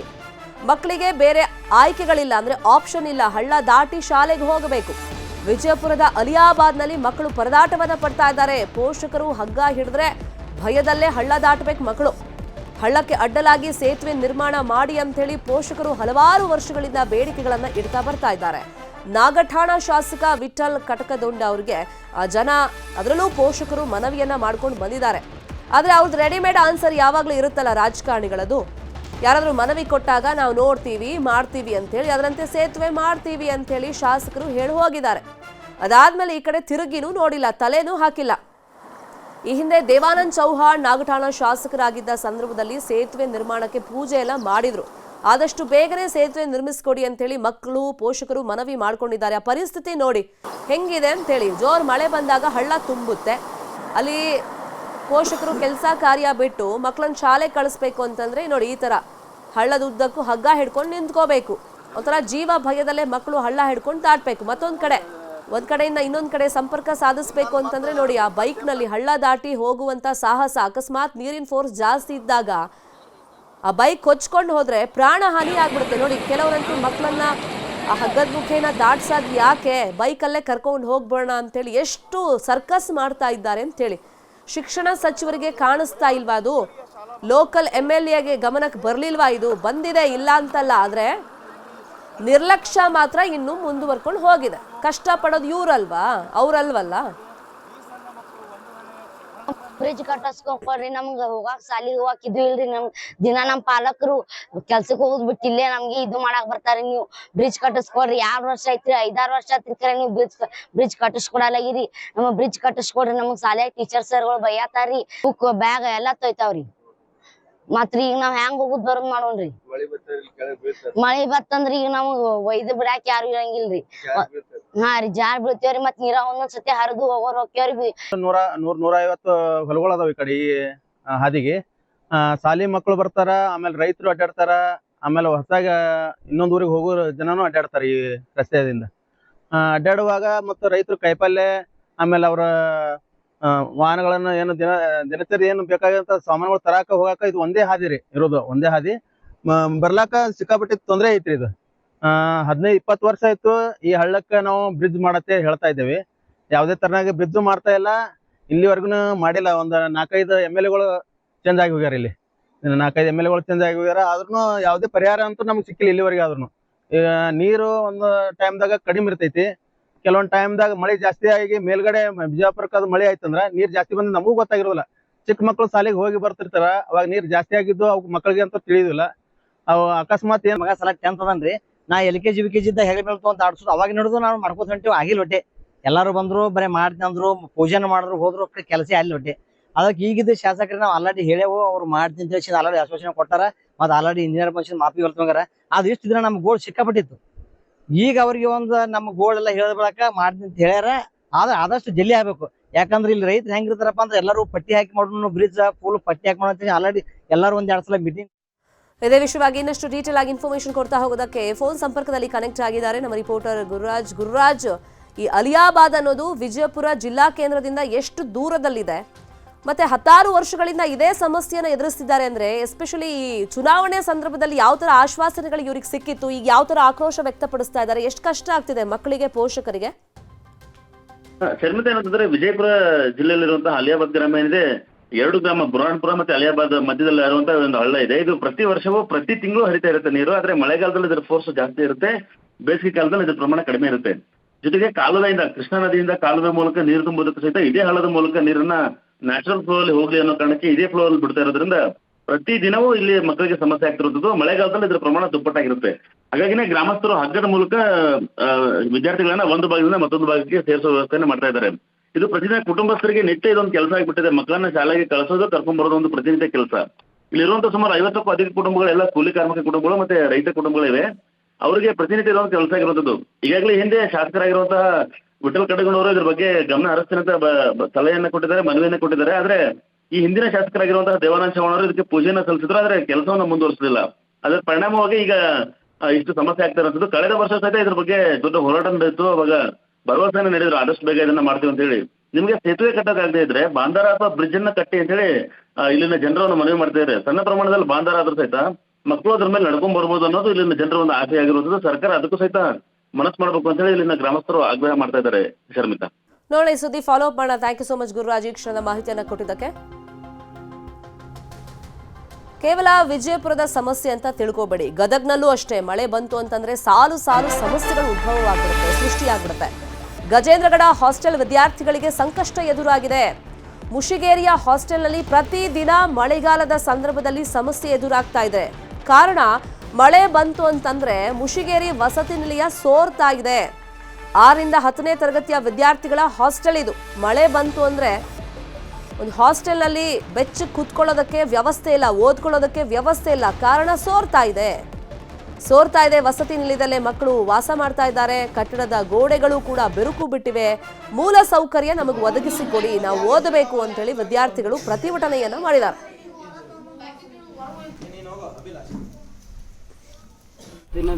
ಮಕ್ಕಳಿಗೆ ಬೇರೆ ಆಯ್ಕೆಗಳಿಲ್ಲ, ಅಂದ್ರೆ ಆಪ್ಷನ್ ಇಲ್ಲ. ಹಳ್ಳ ದಾಟಿ ಶಾಲೆಗೆ ಹೋಗಬೇಕು. ವಿಜಯಪುರದ ಅಲಿಯಾಬಾದ್ನಲ್ಲಿ ಮಕ್ಕಳು ಪರದಾಟವನ್ನ ಪಡ್ತಾ ಇದ್ದಾರೆ. ಪೋಷಕರು ಹಗ್ಗ ಹಿಡಿದ್ರೆ ಭಯದಲ್ಲೇ ಹಳ್ಳ ದಾಟಬೇಕು ಮಕ್ಕಳು. ಹಳ್ಳಕ್ಕೆ ಅಡ್ಡಲಾಗಿ ಸೇತುವೆ ನಿರ್ಮಾಣ ಮಾಡಿ ಅಂತ ಹೇಳಿ ಪೋಷಕರು ಹಲವಾರು ವರ್ಷಗಳಿಂದ ಬೇಡಿಕೆಗಳನ್ನ ಇಡ್ತಾ ಬರ್ತಾ ಇದ್ದಾರೆ. ನಾಗಠಾಣ ಶಾಸಕ ವಿಠಲ್ ಕಟಕದೊಂಡ ಅವರಿಗೆ ಜನ, ಅದರಲ್ಲೂ ಪೋಷಕರು ಮನವಿಯನ್ನ ಮಾಡ್ಕೊಂಡು ಬಂದಿದ್ದಾರೆ. ಆದ್ರೆ ಅವ್ರದ್ದು ರೆಡಿಮೇಡ್ ಆನ್ಸರ್ ಯಾವಾಗ್ಲೂ ಇರುತ್ತಲ್ಲ ರಾಜಕಾರಣಿಗಳದು. ಯಾರಾದ್ರೂ ಮನವಿ ಕೊಟ್ಟಾಗ ನಾವು ನೋಡ್ತೀವಿ ಮಾಡ್ತೀವಿ ಅಂತ ಹೇಳಿ, ಅದರಂತೆ ಸೇತುವೆ ಮಾಡ್ತೀವಿ ಅಂತ ಹೇಳಿ ಶಾಸಕರು ಹೇಳಿ ಹೋಗಿದ್ದಾರೆ. ಅದಾದ್ಮೇಲೆ ಈ ಕಡೆ ತಿರುಗಿನೂ ನೋಡಿಲ್ಲ, ತಲೆನೂ ಹಾಕಿಲ್ಲ. ಈ ಹಿಂದೆ ದೇವಾನಂದ್ ಚೌಹಾಣ್ ನಾಗಠಾಣ ಶಾಸಕರಾಗಿದ್ದ ಸಂದರ್ಭದಲ್ಲಿ ಸೇತುವೆ ನಿರ್ಮಾಣಕ್ಕೆ ಪೂಜೆ ಎಲ್ಲ ಮಾಡಿದ್ರು. ಆದಷ್ಟು ಬೇಗನೆ ಸೇತುವೆ ನಿರ್ಮಿಸ್ಕೊಡಿ ಅಂತ ಹೇಳಿ ಮಕ್ಕಳು ಪೋಷಕರು ಮನವಿ ಮಾಡ್ಕೊಂಡಿದ್ದಾರೆ. ಆ ಪರಿಸ್ಥಿತಿ ನೋಡಿ ಹೆಂಗಿದೆ ಅಂತ ಹೇಳಿ. ಜೋರ್ ಮಳೆ ಬಂದಾಗ ಹಳ್ಳ ತುಂಬುತ್ತೆ. ಅಲ್ಲಿ ಪೋಷಕರು ಕೆಲಸ ಕಾರ್ಯ ಬಿಟ್ಟು ಮಕ್ಕಳನ್ನ ಶಾಲೆ ಕಳಿಸ್ಬೇಕು ಅಂತಂದ್ರೆ ನೋಡಿ ಈ ತರ ಹಳ್ಳದ ಉದ್ದಕ್ಕೂ ಹಗ್ಗ ಹಿಡ್ಕೊಂಡು ನಿಂತ್ಕೋಬೇಕು. ಒಂಥರ ಜೀವ ಭಯದಲ್ಲೇ ಮಕ್ಕಳು ಹಳ್ಳ ಹಿಡ್ಕೊಂಡು ದಾಟ್ಬೇಕು. ಒಂದ್ ಕಡೆಯಿಂದ ಇನ್ನೊಂದ್ ಕಡೆ ಸಂಪರ್ಕ ಸಾಧಿಸ್ಬೇಕು ಅಂತಂದ್ರೆ ನೋಡಿ ಆ ಬೈಕ್ ನಲ್ಲಿ ಹಳ್ಳ ದಾಟಿ ಹೋಗುವಂತ ಸಾಹಸ. ಅಕಸ್ಮಾತ್ ನೀರಿನ ಫೋರ್ಸ್ ಜಾಸ್ತಿ ಇದ್ದಾಗ ಆ ಬೈಕ್ ಕೊಚ್ಕೊಂಡು ಹೋದ್ರೆ ಪ್ರಾಣ ಹಾನಿ ಆಗ್ಬಿಡುತ್ತೆ. ನೋಡಿ ಕೆಲವರಂತೂ ಮಕ್ಕಳನ್ನ ಆ ಹಗ್ಗದ ಮುಖೇನ ದಾಟ್ಸೋದ್ ಯಾಕೆ, ಬೈಕಲ್ಲೇ ಕರ್ಕೊಂಡು ಹೋಗ್ಬೋಣ ಅಂತೇಳಿ ಎಷ್ಟು ಸರ್ಕಸ್ ಮಾಡ್ತಾ ಇದ್ದಾರೆ ಅಂತೇಳಿ. ಶಿಕ್ಷಣ ಸಚಿವರಿಗೆ ಕಾಣಿಸ್ತಾ ಇಲ್ವಾ ಅದು? ಲೋಕಲ್ MLAಗೆ ಗಮನಕ್ಕೆ ಬರ್ಲಿಲ್ವಾ ಇದು? ಬಂದಿದೆ, ಇಲ್ಲ ಅಂತಲ್ಲ, ಆದ್ರೆ ನಿರ್ಲಕ್ಷ್ಯ ಮಾತ್ರ ಇನ್ನು ಮುಂದುವರ್ಕೊಂಡು ಹೋಗಿದೆ. ಕಷ್ಟ ಪಡೋದು ಇವ್ರಲ್ವಾ, ಅವ್ರಲ್ವಲ್ಲ. ಬ್ರಿಡ್ಜ್ ಕಟ್ಟಿಸ್ಕೊಡ್ರಿ, ನಮ್ಗ ಹೋಗಾಕ್ ಸಾಲಿಗೆ ಹೋಗಾಕ್ ಇದು ಇಲ್ರಿ. ನಮ್ಗ್ ದಿನ ನಮ್ ಪಾಲಕರು ಕೆಲ್ಸಕ್ಕೆ ಹೋಗೋದ್ ಬಿಟ್ಟು ಇಲ್ಲೇ ನಮ್ಗೆ ಇದು ಮಾಡಾಕ್ ಬರ್ತಾರಿ. ನೀವು ಬ್ರಿಡ್ಜ್ ಕಟ್ಟಿಸ್ಕೊಡ್ರಿ. 2 ವರ್ಷ ಐತ್ರಿ, 5-6 ವರ್ಷ ಆತ್ರಿ ನೀವು ಬ್ರಿಡ್ಜ್ ಕಟ್ಟಿಸ್ಕೊಡಲಾಗಿರಿ. ನಮಗ್ ಬ್ರಿಡ್ಜ್ ಕಟ್ಟಿಸ್ಕೊಡ್ರಿ. ನಮಗ್ ಶಾಲ್ಯಾಗ ಟೀಚರ್ ಸರ್ಗಳು ಬೈಯಾತಾರಿ. ಬುಕ್ ಬ್ಯಾಗ್ ಎಲ್ಲಾ ತೊಯ್ತಾವ್ರಿ. ಮತ್ರಿ ಈಗ ನಾವ್ ಹೆಂಗ್ ಹೋಗುದ್ ಬರೋದ್ ಮಾಡೋಣ್ರಿ. ಮಳಿ ಬತ್ತಂದ್ರಿ ಈಗ ನಮಗ್ ಒಯ್ದು ಬಿಡಾಕ್ ಯಾರು ಇರಂಗಿಲ್ರಿ. ಹಾ ರೀ, ಜಾರ್ ಬೀಳ್ತೇವ್ರಿ. ಮತ್ ನೀರ ಒಂದೊಂದ್ಸತಿ ಹರಿದು ಹೋಗ್ತೇವ್ರಿ. 100-150 ಹೊಲಗಳು ಅದಾವ ಈ ಕಡೆ ಈ ಹಾದಿಗೆ. ಶಾಲಿ ಮಕ್ಕಳು ಬರ್ತಾರ, ಆಮೇಲೆ ರೈತರು ಅಡ್ಡಾಡ್ತಾರ, ಆಮೇಲೆ ಹೊಸದಾಗಿ ಇನ್ನೊಂದ್ ಊರಿಗೆ ಹೋಗೋ ಜನನು ಅಡ್ಡಾಡ್ತಾರ ಈ ರಸ್ತೆದಿಂದ. ಅಡ್ಡಾಡುವಾಗ ಮತ್ತು ರೈತರು ಕೈಪಲ್ಲೆ, ಆಮೇಲೆ ಅವರ ವಾಹನಗಳನ್ನ ಏನು ದಿನಚರಿ ಏನು ಬೇಕಾದಂತ ಸಾಮಾನುಗಳು ತರಾಕ ಹೋಗಾಕ ಇದು ಒಂದೇ ಹಾದಿ ರೀ ಇರೋದು. ಒಂದೇ ಹಾದಿ ಬರ್ಲಾಕ ಸಿಕ್ಕಾಪಟ್ಟಿ ತೊಂದ್ರೆ ಐತ್ರಿ. ಇದು 15-20 ವರ್ಷ ಆಯ್ತು ಈ ಹಳ್ಳಕ್ಕ ನಾವು ಬ್ರಿಡ್ಜ್ ಮಾಡತ್ತೆ ಹೇಳ್ತಾ ಇದ್ದೇವೆ. ಯಾವುದೇ ತರನಾಗಿ ಬ್ರಿಡ್ಜ್ ಮಾಡ್ತಾ ಇಲ್ಲ. ಇಲ್ಲಿವರೆಗೂ ಮಾಡಿಲ್ಲ. ಒಂದು 4-5 MLA ಚೇಂಜ್ ಆಗಿ ಹೋಗ್ಯಾರ. ಇಲ್ಲಿ 4-5 MLA ಚೇಂಜ್ ಆಗಿ ಹೋಗ್ಯಾರ. ಆದ್ರೂ ಯಾವುದೇ ಪರಿಹಾರ ಅಂತೂ ನಮ್ಗೆ ಸಿಕ್ಕಿಲ್ಲ ಇಲ್ಲಿವರೆಗೆ. ಆದ್ರೂ ನೀರು ಒಂದು ಟೈಮ್ದಾಗ ಕಡಿಮೆ ಇರ್ತೈತಿ, ಕೆಲವೊಂದು ಟೈಮ್ದಾಗ ಮಳೆ ಜಾಸ್ತಿ ಆಗಿ ಮೇಲ್ಗಡೆ ಬಿಜಾಪುರಕ್ಕೆ ಅದು ಮಳೆ ಆಯ್ತಂದ್ರ ನೀರ್ ಜಾಸ್ತಿ ಬಂದು ನಮಗೂ ಗೊತ್ತಾಗಿರೋದಿಲ್ಲ. ಚಿಕ್ಕ ಮಕ್ಳು ಶಾಲೆಗೆ ಹೋಗಿ ಬರ್ತಿರ್ತಾರ, ಅವಾಗ ನೀರ್ ಜಾಸ್ತಿ ಆಗಿದ್ದು ಅವ್ ಮಕ್ಕಳಿಗೆ ಅಂತ ತಿಳಿಯೋದಿಲ್ಲ. ಅವ್ ಅಕಸ್ಮಾತ್ ಏನ್ ಮಗ ಸಲ 10th ಅದನ್ರಿ, ನಾ LKG UKG ಇದ್ದ ಹೆಗಲ ಮೇಲೆ ಅಂತ ಆಡ್ಸೋದು ಅವಾಗ ನಡೆದು ನಾವು ಮಾಡ್ಕೋತ ಹೊಂಟಿವಿ. ಆಗಿಲ್ಲ ಹೊಟ್ಟೆ ಎಲ್ಲಾರು ಬಂದ್ರು, ಬರೀ ಮಾಡ್ತೀನಿ ಅಂದ್ರು, ಪೂಜೆನ ಮಾಡಿದ್ರು, ಹೋದ್ರು, ಕೆಲಸ ಅಲ್ಲಿ ಹೊಟ್ಟೆ. ಅದಕ್ಕೆ ಈಗಿದ್ದ ಶಾಸಕರಿಗೆ ನಾವು ಆಲ್ರೆಡಿ ಹೇಳೇವು, ಅವ್ರು ಮಾಡ್ತೀನಿ ಅಂತ ಹೇಳಿ ಆಲ್ರೆಡಿ ಆಶ್ವಾಸನೆ ಕೊಟ್ಟಾರ. ಮತ್ತೆ ಆಲ್ರೆಡಿ ಇಂಜಿನಿಯರ್ ಮನುಷ್ಯನ್ ಮಾಪಿ ಹೊಲ್ತಂಗಾರ. ಅದು ಇಷ್ಟು ದಿನ ನಮ್ ಗೋಳ್ ಸಿಕ್ಕಾಪಟ್ಟಿತ್ತು. ಈಗ ಅವ್ರಿಗೆ ಒಂದು ನಮ್ಮ ಗೋಳ್ ಎಲ್ಲ ಹೇಳಿದ ಬಳಕ ಮಾಡ್ತೀನಿ ಅಂತ ಹೇಳ್ಯಾರ. ಆದ್ರೆ ಆದಷ್ಟು ಜಲ್ದಿ ಆಗ್ಬೇಕು. ಯಾಕಂದ್ರೆ ಇಲ್ಲಿ ರೈತರು ಹೆಂಗಿರ್ತಾರಪ್ಪ ಅಂದ್ರೆ ಎಲ್ಲರೂ ಪಟ್ಟಿ ಹಾಕಿ ಮಾಡೋಣ, ಬ್ರಿಡ್ಜ್ ಫುಲ್ ಪಟ್ಟಿ ಹಾಕಿ ಮಾಡೋ ಆಲ್ರೆಡಿ ಎಲ್ಲರೂ ಒಂದ್ 2 ಸಲ ಮೀಟಿಂಗ್. ಇದೇ ವಿಷಯವಾಗಿ ಇನ್ನಷ್ಟು ಡೀಟೇಲ್ ಆಗಿ ಇನ್ಫಾರ್ಮೇಶನ್ ಕೊಡ್ತಾ ಹೋಗೋದಕ್ಕೆ ಫೋನ್ ಸಂಪರ್ಕದಲ್ಲಿ ಕನೆಕ್ಟ್ ಆಗಿದ್ದಾರೆ ನಮ್ಮ ರಿಪೋರ್ಟರ್ ಗುರುರಾಜ್. ಈ ಅಲಿಯಾಬಾದ್ ಅನ್ನೋದು ವಿಜಯಪುರ ಜಿಲ್ಲಾ ಕೇಂದ್ರದಿಂದ ಎಷ್ಟು ದೂರದಲ್ಲಿದೆ, ಮತ್ತೆ 10 ವರ್ಷಗಳಿಂದ ಇದೇ ಸಮಸ್ಯೆಯನ್ನು ಎದುರಿಸ್ತಿದ್ದಾರೆ ಅಂದ್ರೆ ಎಸ್ಪೆಷಲಿ ಈ ಚುನಾವಣೆ ಸಂದರ್ಭದಲ್ಲಿ ಯಾವ ತರ ಆಶ್ವಾಸನೆಗಳು ಇವ್ರಿಗೆ ಸಿಕ್ಕಿತ್ತು, ಈಗ ಯಾವ ತರ ಆಕ್ರೋಶ ವ್ಯಕ್ತಪಡಿಸ್ತಾ ಇದ್ದಾರೆ, ಎಷ್ಟು ಕಷ್ಟ ಆಗ್ತಿದೆ ಮಕ್ಕಳಿಗೆ, ಪೋಷಕರಿಗೆ? ಶರ್ಮಿತಾ, ಏನಂತಂದ್ರೆ ವಿಜಯಪುರ ಜಿಲ್ಲೆಯಲ್ಲಿರುವಂತಹ ಅಲಿಯಾಬಾದ್ ಗ್ರಾಮ ಏನಿದೆ, 2 ಗ್ರಾಮ ಬುರಾನ್ಪುರ ಮತ್ತೆ ಅಲಿಯಾಬಾದ್ ಮಧ್ಯದಲ್ಲಿ ಇರುವಂತಹ ಒಂದು ಹಳ್ಳ ಇದೆ. ಇದು ಪ್ರತಿ ವರ್ಷವೂ ಪ್ರತಿ ತಿಂಗಳು ಹರಿತಾ ಇರುತ್ತೆ ನೀರು. ಆದ್ರೆ ಮಳೆಗಾಲದಲ್ಲಿ ಇದರ ಫೋರ್ಸ್ ಜಾಸ್ತಿ ಇರುತ್ತೆ, ಬೇಸಿಗೆ ಕಾಲದಲ್ಲಿ ಇದ್ರ ಪ್ರಮಾಣ ಕಡಿಮೆ ಇರುತ್ತೆ. ಜೊತೆಗೆ ಕಾಲುವೆಯಿಂದ, ಕೃಷ್ಣಾ ನದಿಯಿಂದ ಕಾಲುವೆ ಮೂಲಕ ನೀರು ತುಂಬುವುದಕ್ಕೂ ಸಹಿತ ಇದೇ ಹಳ್ಳದ ಮೂಲಕ ನೀರನ್ನ ನ್ಯಾಚುರಲ್ ಫ್ಲೋ ಅಲ್ಲಿ ಹೋಗ್ಲಿ ಅನ್ನೋ ಕಾರಣಕ್ಕೆ ಇದೇ ಫ್ಲೋ ಅಲ್ಲಿ ಬಿಡ್ತಾ ಇರೋದ್ರಿಂದ ಪ್ರತಿ ದಿನವೂ ಇಲ್ಲಿ ಮಕ್ಕಳಿಗೆ ಸಮಸ್ಯೆ ಆಗ್ತಿರುವಂತದ್ದು. ಮಳೆಗಾಲದಲ್ಲಿ ಇದ್ರ ಪ್ರಮಾಣ ದುಪ್ಪಟ್ಟಾಗಿರುತ್ತೆ. ಹಾಗಾಗಿನೇ ಗ್ರಾಮಸ್ಥರು ಹಗ್ಗದ ಮೂಲಕ ವಿದ್ಯಾರ್ಥಿಗಳನ್ನ ಒಂದು ಭಾಗದಿಂದ ಮತ್ತೊಂದು ಭಾಗಕ್ಕೆ ಸೇರಿಸೋ ವ್ಯವಸ್ಥೆಯನ್ನು ಮಾಡ್ತಾ ಇದ್ದಾರೆ. ಇದು ಪ್ರತಿದಿನ ಕುಟುಂಬಸ್ಥರಿಗೆ ನಿತ್ಯ ಇದೊಂದು ಕೆಲಸ ಆಗಿಬಿಟ್ಟಿದೆ. ಮಕ್ಕಳನ್ನ ಶಾಲೆಗೆ ಕಳಿಸೋದು, ಕರ್ಕೊಂಡ್ ಬರೋದು ಒಂದು ಪ್ರತಿನಿತ್ಯ ಕೆಲಸ. ಇಲ್ಲಿರುವಂತಹ ಸುಮಾರು 50ಕ್ಕೂ ಅಧಿಕ ಕುಟುಂಬಗಳೆಲ್ಲ ಕೂಲಿ ಕಾರ್ಮಿಕ ಕುಟುಂಬಗಳು ಮತ್ತೆ ರೈತ ಕುಟುಂಬಗಳಿವೆ. ಅವರಿಗೆ ಪ್ರತಿನಿತ್ಯ ಇದೊಂದು ಕೆಲಸ ಆಗಿರುವಂತದ್ದು. ಈಗಾಗಲೇ ಹಿಂದೆ ಶಾಸಕರಾಗಿರುವಂತಹ ವಿಠಲ್ ಕಡಗಣ್ಣವರು ಇದ್ರ ಬಗ್ಗೆ ಗಮನ ಹರಿಸ್ತೀನಿ ಅಂತ ಸಲಹೆಯನ್ನ ಕೊಟ್ಟಿದ್ದಾರೆ, ಮನವಿಯನ್ನ ಕೊಟ್ಟಿದ್ದಾರೆ. ಆದ್ರೆ ಈ ಹಿಂದಿನ ಶಾಸಕರಾಗಿರುವಂತಹ ದೇವಾನಂದ ಚವ್ಹಾಣ್ ಅವರು ಇದಕ್ಕೆ ಪೂಜೆಯನ್ನ ಸಲ್ಲಿಸಿದ್ರು, ಆದ್ರೆ ಕೆಲಸವನ್ನ ಮುಂದುವರಿಸಲಿಲ್ಲ. ಅದರ ಪರಿಣಾಮವಾಗಿ ಈಗ ಇಷ್ಟು ಸಮಸ್ಯೆ ಆಗ್ತಾ ಇರುವಂತದ್ದು. ಕಳೆದ ವರ್ಷ ಸಹಿತ ಇದ್ರ ಬಗ್ಗೆ ದೊಡ್ಡ ಹೋರಾಟ ನಡೆಯಿತು. ಅವಾಗ ಭರವಸೆನ ನೀಡಿದ್ರು, ಆದಷ್ಟು ಬೇಗ ಇದನ್ನ ಮಾಡ್ತೀವಿ ಅಂತ ಹೇಳಿ. ನಿಮ್ಗೆ ಸೇತುವೆ ಕಟ್ಟೋದಾಗದೇ ಇದ್ರೆ ಬಾಂದಾರ ಅಥವಾ ಬ್ರಿಡ್ಜ್ ಅನ್ನ ಕಟ್ಟಿ ಅಂತ ಹೇಳಿ ಇಲ್ಲಿನ ಜನರನ್ನು ಮನವಿ ಮಾಡ್ತಾ ಇದ್ದಾರೆ. ಸಣ್ಣ ಪ್ರಮಾಣದಲ್ಲಿ ಬಾಂದಾರ ಆದ್ರೂ ಸಹಿತ ಮಕ್ಕಳು ಅದ್ರ ಮೇಲೆ ನಡ್ಕೊಂಡ್ ಬರ್ಬೋದು ಅನ್ನೋದು ಇಲ್ಲಿನ ಜನರ ಒಂದು ಆಸೆ ಆಗಿರುವಂತದ್ದು. ಸರ್ಕಾರ ಅದಕ್ಕೂ ಸಹಿತ ಮನಸ್ಸು ಮಾಡಬೇಕು ಅಂತ ಹೇಳಿ ಇಲ್ಲಿನ ಗ್ರಾಮಸ್ಥರು ಆಗ್ರಹ ಮಾಡ್ತಾ ಇದ್ದಾರೆ. ಶರ್ಮಿತಾ, ನೋಡಿ ಸುದ್ದಿ ಫಾಲೋ ಅಪ್ ಮಾಡೋಣ. Thank you so much Gururaj, ಈ ಕ್ಷಣದ ಮಾಹಿತಿಯನ್ನ ಕೊಟ್ಟಿದ್ದಕ್ಕೆ. ಕೇವಲ ವಿಜಯಪುರದ ಸಮಸ್ಯೆ ಅಂತ ತಿಳ್ಕೊಬೇಡಿ, ಗದಗ್ನಲ್ಲೂ ಅಷ್ಟೇ ಮಳೆ ಬಂತು ಅಂತಂದ್ರೆ ಸಾಲು ಸಾಲು ಸಮಸ್ಯೆಗಳು ಉದ್ಭವವಾಗಿರುತ್ತೆ, ಸೃಷ್ಟಿಯಾಗ್ಬಿಡುತ್ತೆ. ಗಜೇಂದ್ರಗಡ ಹಾಸ್ಟೆಲ್ ವಿದ್ಯಾರ್ಥಿಗಳಿಗೆ ಸಂಕಷ್ಟ ಎದುರಾಗಿದೆ. ಮುಷಿಗೇರಿಯ ಹಾಸ್ಟೆಲ್ನಲ್ಲಿ ಪ್ರತಿದಿನ ಮಳೆಗಾಲದ ಸಂದರ್ಭದಲ್ಲಿ ಸಮಸ್ಯೆ ಎದುರಾಗ್ತಾ ಇದೆ. ಕಾರಣ ಮಳೆ ಬಂತು ಅಂತಂದ್ರೆ ಮುಷಿಗೇರಿ ವಸತಿ ನಿಲಯ ಸೋರ್ತಾ ಇದೆ. 6ರಿಂದ 10ನೇ ತರಗತಿಯ ವಿದ್ಯಾರ್ಥಿಗಳ ಹಾಸ್ಟೆಲ್ ಇದು. ಮಳೆ ಬಂತು ಅಂದ್ರೆ ಒಂದು ಹಾಸ್ಟೆಲ್ನಲ್ಲಿ ಬೆಚ್ಚ ಕೂತ್ಕೊಳ್ಳೋದಕ್ಕೆ ವ್ಯವಸ್ಥೆ ಇಲ್ಲ, ಓದ್ಕೊಳ್ಳೋದಕ್ಕೆ ವ್ಯವಸ್ಥೆ ಇಲ್ಲ. ಕಾರಣ ಸೋರ್ತಾ ಇದೆ ವಸತಿ ನಿಲಯದಲ್ಲೇ ಮಕ್ಕಳು ವಾಸ ಮಾಡ್ತಾ ಇದ್ದಾರೆ. ಕಟ್ಟಡದ ಗೋಡೆಗಳು ಕೂಡ ಬೆರುಕು ಬಿಟ್ಟಿವೆ. ಮೂಲ ಸೌಕರ್ಯ ನಮಗೆ ಒದಗಿಸಿಕೊಡಿ, ನಾವು ಓದಬೇಕು ಅಂತೇಳಿ ವಿದ್ಯಾರ್ಥಿಗಳು ಪ್ರತಿಭಟನೆಯನ್ನ ಮಾಡಿದ್ದಾರೆ.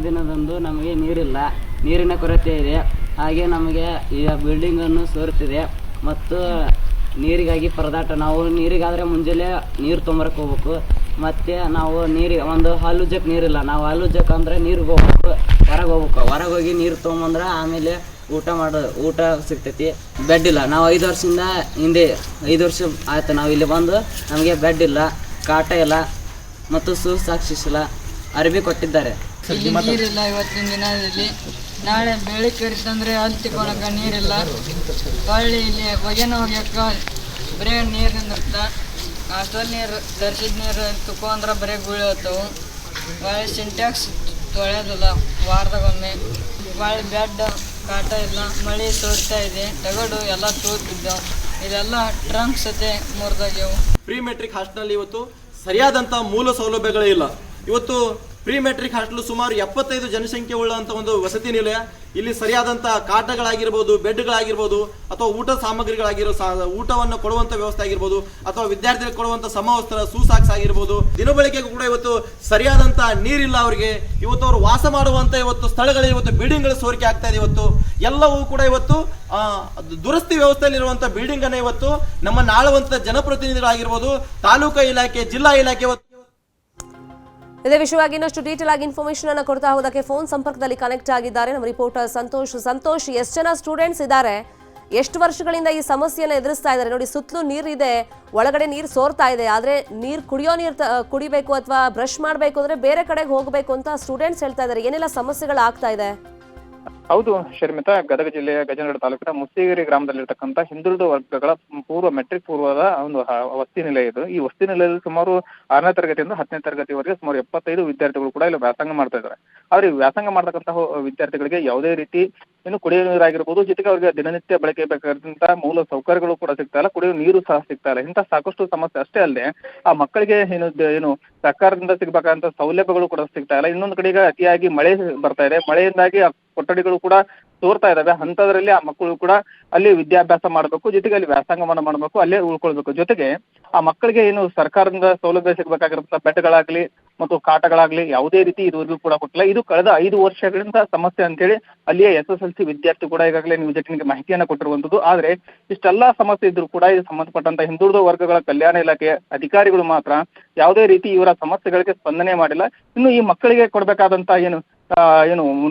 ದಿನದಂದು ನಮಗೆ ನೀರಿನ ಕೊರತೆ ಇದೆ. ಹಾಗೆ ನಮಗೆ ಈ ಬಿಲ್ಡಿಂಗನ್ನು ಸೋರುತ್ತಿದೆ ಮತ್ತು ನೀರಿಗಾಗಿ ಪರದಾಟ. ನಾವು ನೀರಿಗಾದರೆ ಮುಂಜಾನೆ ನೀರು ತೊಂಬರಕ್ಕೆ ಹೋಗ್ಬೇಕು. ಮತ್ತು ನಾವು ಒಂದು ಹಾಲುಜ್ಜಕ್ಕೆ ನೀರಿಲ್ಲ. ನಾವು ಹಾಲುಜ್ಜಕ್ಕೆ ಅಂದರೆ ನೀರಿಗೆ ಹೋಗ್ಬೇಕು, ಹೊರಗೆ ಹೋಗಿ ನೀರು ತೊಗೊಂಬಂದ್ರೆ ಆಮೇಲೆ ಊಟ ಸಿಗ್ತೈತಿ. ಬೆಡ್ ಇಲ್ಲ. ನಾವು 5 ವರ್ಷದಿಂದ ಹಿಂದೆ 5 ವರ್ಷ ಆಯ್ತು ನಾವು ಇಲ್ಲಿ ಬಂದು, ನಮಗೆ ಬೆಡ್ ಇಲ್ಲ, ಕಾಟ ಇಲ್ಲ ಮತ್ತು ಸಾಕ್ಷಿಸಿಲ್ಲ. ಅರ್ಬಿ ಕೊಟ್ಟಿದ್ದಾರೆ. ಇಲ್ಲಿ ನೀರಿಲ್ಲ ಇವತ್ತಿನ ದಿನದಲ್ಲಿ. ನಾಳೆ ಬೆಳಿಗ್ಗೆ ಕರಿತಂದ್ರೆ ಅಲ್ಲಿ ತಿಕ್ಕೊಳಕ ನೀರಿಲ್ಲ. ಹೊಳ್ಳಿ ಇಲ್ಲಿ ಹೊಗೆನ ಹೋಗ್ಯಕ್ಕ ಬರೀ ನೀರು ನಿಂದಿರ್ತ. ಹಾಸ್ಟೆಲ್ ನೀರು ತರಿಸಿದ ನೀರು ತುಕೊಂಡ್ರೆ ಬರೀ ಗುಳಿ ಹೋಗ್ತಾವು. ಹೊಳ್ಳಿ ಸಿಂಟ್ಯಾಕ್ಸ್ ತೊಳೆಯೋದಿಲ್ಲ ವಾರದಾಗೊಮ್ಮೆ. ಹೊಳ್ಳಿ ಬೆಡ್ ಕಾಟ ಇಲ್ಲ, ಮಳೆ ಸೋರ್ತಾ ಇದೆ, ತಗಡು ಎಲ್ಲ ತೋರ್ತಿದ್ದವು. ಇದೆಲ್ಲ ಟ್ರಂಕ್ ಸತೆ ಮುರಿದಾಗ್ಯವು. ಪ್ರೀ ಮೆಟ್ರಿಕ್ ಹಾಸ್ಟೆಲ್ ಇವತ್ತು ಸರಿಯಾದಂಥ ಮೂಲ ಸೌಲಭ್ಯಗಳೇ ಇಲ್ಲ. ಇವತ್ತು ಪ್ರೀ ಮೆಟ್ರಿಕ್ ಹಾಸ್ಟೆಲ್ ಸುಮಾರು 75 ಜನಸಂಖ್ಯೆ ಉಳ್ಳಂತ ಒಂದು ವಸತಿ ನಿಲಯ. ಇಲ್ಲಿ ಸರಿಯಾದಂಥ ಕಾಟಗಳಾಗಿರ್ಬೋದು, ಬೆಡ್ಗಳಾಗಿರ್ಬೋದು, ಅಥವಾ ಊಟ ಸಾಮಗ್ರಿಗಳಾಗಿರೋ ಊಟವನ್ನು ಕೊಡುವಂಥ ವ್ಯವಸ್ಥೆ ಆಗಿರ್ಬೋದು, ಅಥವಾ ವಿದ್ಯಾರ್ಥಿಗಳಿಗೆ ಕೊಡುವಂಥ ಸಮವಸ್ತ್ರ ಸೂಸಾಕ್ಸ್ ಆಗಿರ್ಬೋದು. ದಿನಬಳಕೆಗೂ ಕೂಡ ಇವತ್ತು ಸರಿಯಾದಂಥ ನೀರಿಲ್ಲ ಅವರಿಗೆ. ಇವತ್ತು ಅವರು ವಾಸ ಮಾಡುವಂಥ ಇವತ್ತು ಸ್ಥಳಗಳು ಇವತ್ತು ಬಿಲ್ಡಿಂಗ್ಗಳ ಸೋರಿಕೆ ಆಗ್ತಾ ಇದೆ. ಇವತ್ತು ಎಲ್ಲವೂ ಕೂಡ ಇವತ್ತು ದುರಸ್ತಿ ವ್ಯವಸ್ಥೆಯಲ್ಲಿರುವಂಥ ಬಿಲ್ಡಿಂಗ್ ಅನ್ನ ಇವತ್ತು ನಮ್ಮನ್ನು ಆಳುವಂಥ ಜನಪ್ರತಿನಿಧಿಗಳಾಗಿರ್ಬೋದು, ತಾಲೂಕಾ ಇಲಾಖೆ, ಜಿಲ್ಲಾ ಇಲಾಖೆ ಇದೇ ವಿಷಯವಾಗಿ ಇನ್ನಷ್ಟು ಡೀಟೇಲ್ ಆಗಿ ಇನ್ಫಾರ್ಮೇಶನ್ ಅನ್ನು ಕೊಡ್ತಾ ಹೋದಕ್ಕೆ ಫೋನ್ ಸಂಪರ್ಕದಲ್ಲಿ ಕನೆಕ್ಟ್ ಆಗಿದ್ದಾರೆ ನಮ್ಮ ರಿಪೋರ್ಟರ್ ಸಂತೋಷ್. ಎಷ್ಟು ಜನ ಸ್ಟೂಡೆಂಟ್ಸ್ ಇದ್ದಾರೆ, ಎಷ್ಟು ವರ್ಷಗಳಿಂದ ಈ ಸಮಸ್ಯೆಯನ್ನು ಎದುರಿಸ್ತಾ ಇದ್ದಾರೆ ನೋಡಿ. ಸುತ್ತಲೂ ನೀರಿದೆ, ಒಳಗಡೆ ನೀರು ಸೋರ್ತಾ ಇದೆ, ಆದರೆ ಕುಡಿಯೋ ನೀರು ಕುಡಿಬೇಕು ಅಥವಾ ಬ್ರಷ್ ಮಾಡಬೇಕು ಅಂದ್ರೆ ಬೇರೆ ಕಡೆಗೆ ಹೋಗಬೇಕು ಅಂತ ಸ್ಟೂಡೆಂಟ್ಸ್ ಹೇಳ್ತಾ ಇದ್ದಾರೆ. ಏನೆಲ್ಲ ಸಮಸ್ಯೆಗಳು ಆಗ್ತಾ ಇದೆ? ಹೌದು ಶರ್ಮಿತಾ, ಗದಗ ಜಿಲ್ಲೆಯ ಗಜೇಂದ್ರ ತಾಲೂಕಿನ ಮುಸ್ತಿಗಿರಿ ಗ್ರಾಮದಲ್ಲಿರ್ತಕ್ಕಂಥ ಹಿಂದುಳಿದ ವರ್ಗಗಳ ಮೆಟ್ರಿಕ್ ಪೂರ್ವದ ಒಂದು ವಸತಿ ನಿಲಯ ಇದು. ಈ ವಸತಿ ನಿಲಯದಲ್ಲಿ ಸುಮಾರು 6ನೇ ತರಗತಿಯಿಂದ 10ನೇ ತರಗತಿವರೆಗೆ ಸುಮಾರು 75 ವಿದ್ಯಾರ್ಥಿಗಳು ಕೂಡ ಇಲ್ಲಿ ವ್ಯಾಸಂಗ ಮಾಡ್ತಾ ಇದ್ದಾರೆ. ಆದ್ರೆ ಈ ವ್ಯಾಸಂಗ ಮಾಡತಕ್ಕಂತಹ ವಿದ್ಯಾರ್ಥಿಗಳಿಗೆ ಯಾವುದೇ ರೀತಿ ಕುಡಿಯುವ ನೀರಾಗಿರ್ಬೋದು, ಜೊತೆಗೆ ಅವರಿಗೆ ದಿನನಿತ್ಯ ಬಳಕೆ ಬೇಕಾದಂತಹ ಮೂಲ ಸೌಕರ್ಯಗಳು ಕೂಡ ಸಿಗ್ತಾ ಇಲ್ಲ, ಕುಡಿಯುವ ನೀರು ಸಹ ಸಿಗ್ತಾ ಇಲ್ಲ. ಇಂತಹ ಸಾಕಷ್ಟು ಸಮಸ್ಯೆ ಅಷ್ಟೇ ಅಲ್ಲದೆ ಆ ಮಕ್ಕಳಿಗೆ ಏನು ಸರ್ಕಾರದಿಂದ ಸಿಗಬೇಕಾದಂತ ಸೌಲಭ್ಯಗಳು ಕೂಡ ಸಿಗ್ತಾ ಇಲ್ಲ. ಇನ್ನೊಂದು ಕಡೆಗೆ ಅತಿಯಾಗಿ ಮಳೆ ಬರ್ತಾ ಇದೆ, ಮಳೆಯಿಂದಾಗಿ ಆ ಕೊಠಡಿಗಳು ಕೂಡ ತೋರ್ತಾ ಇದಾವೆ. ಅಂತದ್ರಲ್ಲಿ ಆ ಮಕ್ಕಳು ಕೂಡ ಅಲ್ಲಿ ವಿದ್ಯಾಭ್ಯಾಸ ಮಾಡಬೇಕು, ಜೊತೆಗೆ ಅಲ್ಲಿ ವ್ಯಾಸಂಗವನ್ನು ಮಾಡಬೇಕು, ಅಲ್ಲೇ ಉಳ್ಕೊಳ್ಬೇಕು. ಜೊತೆಗೆ ಆ ಮಕ್ಕಳಿಗೆ ಸರ್ಕಾರದಿಂದ ಸೌಲಭ್ಯ ಸಿಗಬೇಕಾಗಿರುವಂತಹ ಬೆಡ್ಗಳಾಗ್ಲಿ ಮತ್ತು ಕಾಟಗಳಾಗ್ಲಿ ಯಾವುದೇ ರೀತಿ ಇದುವರೆಗೂ ಕೂಡ ಕೊಟ್ಟಿಲ್ಲ. ಇದು ಕಳೆದ 5 ವರ್ಷಗಳಿಂದ ಸಮಸ್ಯೆ ಅಂತೇಳಿ ಅಲ್ಲಿಯ SSLC ವಿದ್ಯಾರ್ಥಿ ಕೂಡ ಈಗಾಗಲೇ ನ್ಯೂಸ್ 18ಗೆ ಮಾಹಿತಿಯನ್ನ ಕೊಟ್ಟಿರುವಂತದ್ದು. ಆದ್ರೆ ಇಷ್ಟೆಲ್ಲಾ ಸಮಸ್ಯೆ ಇದ್ರೂ ಕೂಡ ಇದು ಸಂಬಂಧಪಟ್ಟಂತ ಹಿಂದುಳಿದ ವರ್ಗಗಳ ಕಲ್ಯಾಣ ಇಲಾಖೆ ಅಧಿಕಾರಿಗಳು ಮಾತ್ರ ಯಾವುದೇ ರೀತಿ ಇವರ ಸಮಸ್ಯೆಗಳಿಗೆ ಸ್ಪಂದನೆ ಮಾಡಿಲ್ಲ. ಇನ್ನು ಈ ಮಕ್ಕಳಿಗೆ ಕೊಡ್ಬೇಕಾದಂತ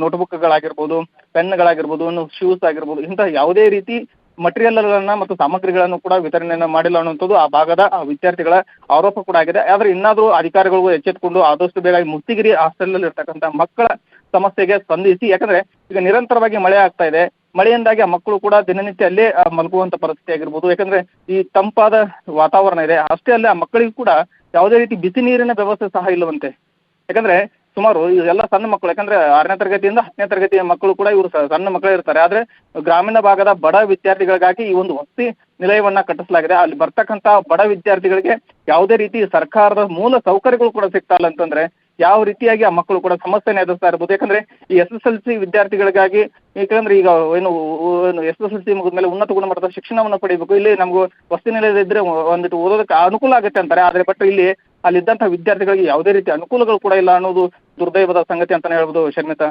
ನೋಟ್ಬುಕ್ಗಳಾಗಿರ್ಬೋದು, ಪೆನ್ಗಳಾಗಿರ್ಬೋದು, ಶೂಸ್ ಆಗಿರ್ಬೋದು, ಇಂತಹ ಯಾವುದೇ ರೀತಿ ಮಟೀರಿಯಲ್ಗಳನ್ನ ಮತ್ತು ಸಾಮಗ್ರಿಗಳನ್ನು ಕೂಡ ವಿತರಣೆಯನ್ನ ಮಾಡಿಲ್ಲ ಅನ್ನುವಂಥದ್ದು ಆ ಭಾಗದ ವಿದ್ಯಾರ್ಥಿಗಳ ಆರೋಪ ಕೂಡ ಆಗಿದೆ. ಆದ್ರೆ ಇನ್ನಾದ್ರೂ ಅಧಿಕಾರಿಗಳು ಎಚ್ಚೆತ್ತುಕೊಂಡು ಆದಷ್ಟು ಬೇಗ ಮುಸ್ತಿಗಿರಿ ಹಾಸ್ಟೆಲ್ ಅಲ್ಲಿ ಇರ್ತಕ್ಕಂಥ ಮಕ್ಕಳ ಸಮಸ್ಯೆಗೆ ಸ್ಪಂದಿಸಿ, ಯಾಕಂದ್ರೆ ಈಗ ನಿರಂತರವಾಗಿ ಮಳೆ ಆಗ್ತಾ ಇದೆ, ಮಳೆಯಿಂದಾಗಿ ಆ ಮಕ್ಕಳು ಕೂಡ ದಿನನಿತ್ಯ ಅಲ್ಲೇ ಮಲಗುವಂತ ಪರಿಸ್ಥಿತಿ ಆಗಿರ್ಬೋದು. ಯಾಕಂದ್ರೆ ಈ ತಂಪಾದ ವಾತಾವರಣ ಇದೆ, ಅಷ್ಟೇ ಅಲ್ಲೇ ಆ ಮಕ್ಕಳಿಗೂ ಕೂಡ ಯಾವುದೇ ರೀತಿ ಬಿಸಿ ನೀರಿನ ವ್ಯವಸ್ಥೆ ಸಹ ಇಲ್ಲವಂತೆ. ಯಾಕಂದ್ರೆ ಸುಮಾರು ಎಲ್ಲ ಸಣ್ಣ ಮಕ್ಕಳು, ಯಾಕಂದ್ರೆ 6ನೇ ತರಗತಿಯಿಂದ 10ನೇ ತರಗತಿಯ ಮಕ್ಕಳು ಕೂಡ ಇವರು ಸಣ್ಣ ಮಕ್ಕಳೇ ಇರ್ತಾರೆ. ಆದ್ರೆ ಗ್ರಾಮೀಣ ಭಾಗದ ಬಡ ವಿದ್ಯಾರ್ಥಿಗಳಿಗಾಗಿ ಈ ಒಂದು ವಸತಿ ನಿಲಯವನ್ನ ಕಟ್ಟಿಸಲಾಗಿದೆ. ಅಲ್ಲಿ ಬರ್ತಕ್ಕಂತ ಬಡ ವಿದ್ಯಾರ್ಥಿಗಳಿಗೆ ಯಾವುದೇ ರೀತಿ ಸರ್ಕಾರದ ಮೂಲ ಸೌಕರ್ಯಗಳು ಕೂಡ ಸಿಗ್ತಾ ಇಲ್ಲ ಅಂತಂದ್ರೆ ಯಾವ ರೀತಿಯಾಗಿ ಆ ಮಕ್ಕಳು ಕೂಡ ಸಮಸ್ಯೆನ ಎದುರಿಸ್ತಾ ಇರ್ಬೋದು. ಯಾಕಂದ್ರೆ ಈ SSLC ವಿದ್ಯಾರ್ಥಿಗಳಿಗಾಗಿ, ಯಾಕಂದ್ರೆ ಈಗ SSLC ಮುಗಿದ್ಮೇಲೆ ಉನ್ನತ ಗುಣಮಟ್ಟದ ಶಿಕ್ಷಣವನ್ನು ಪಡಿಬೇಕು, ಇಲ್ಲಿ ನಮಗೂ ವಸತಿ ನಿಲಯ ಇದ್ರೆ ಒಂದಿಟ್ಟು ಓದೋದಕ್ಕೆ ಅನುಕೂಲ ಆಗುತ್ತೆ ಅಂತಾರೆ. ಆದ್ರೆ ಬಟ್ ಇಲ್ಲಿ ಅಲ್ಲಿದ್ದಂತಹ ವಿದ್ಯಾರ್ಥಿಗಳಿಗೆ ಯಾವುದೇ ರೀತಿ ಅನುಕೂಲಗಳು ಕೂಡ ಇಲ್ಲ ಅನ್ನೋದು ದುರ್ದೈವದ ಸಂಗತಿ ಅಂತಾನೆ ಹೇಳ್ಬೋದು ಶರ್ಮಿತಾ.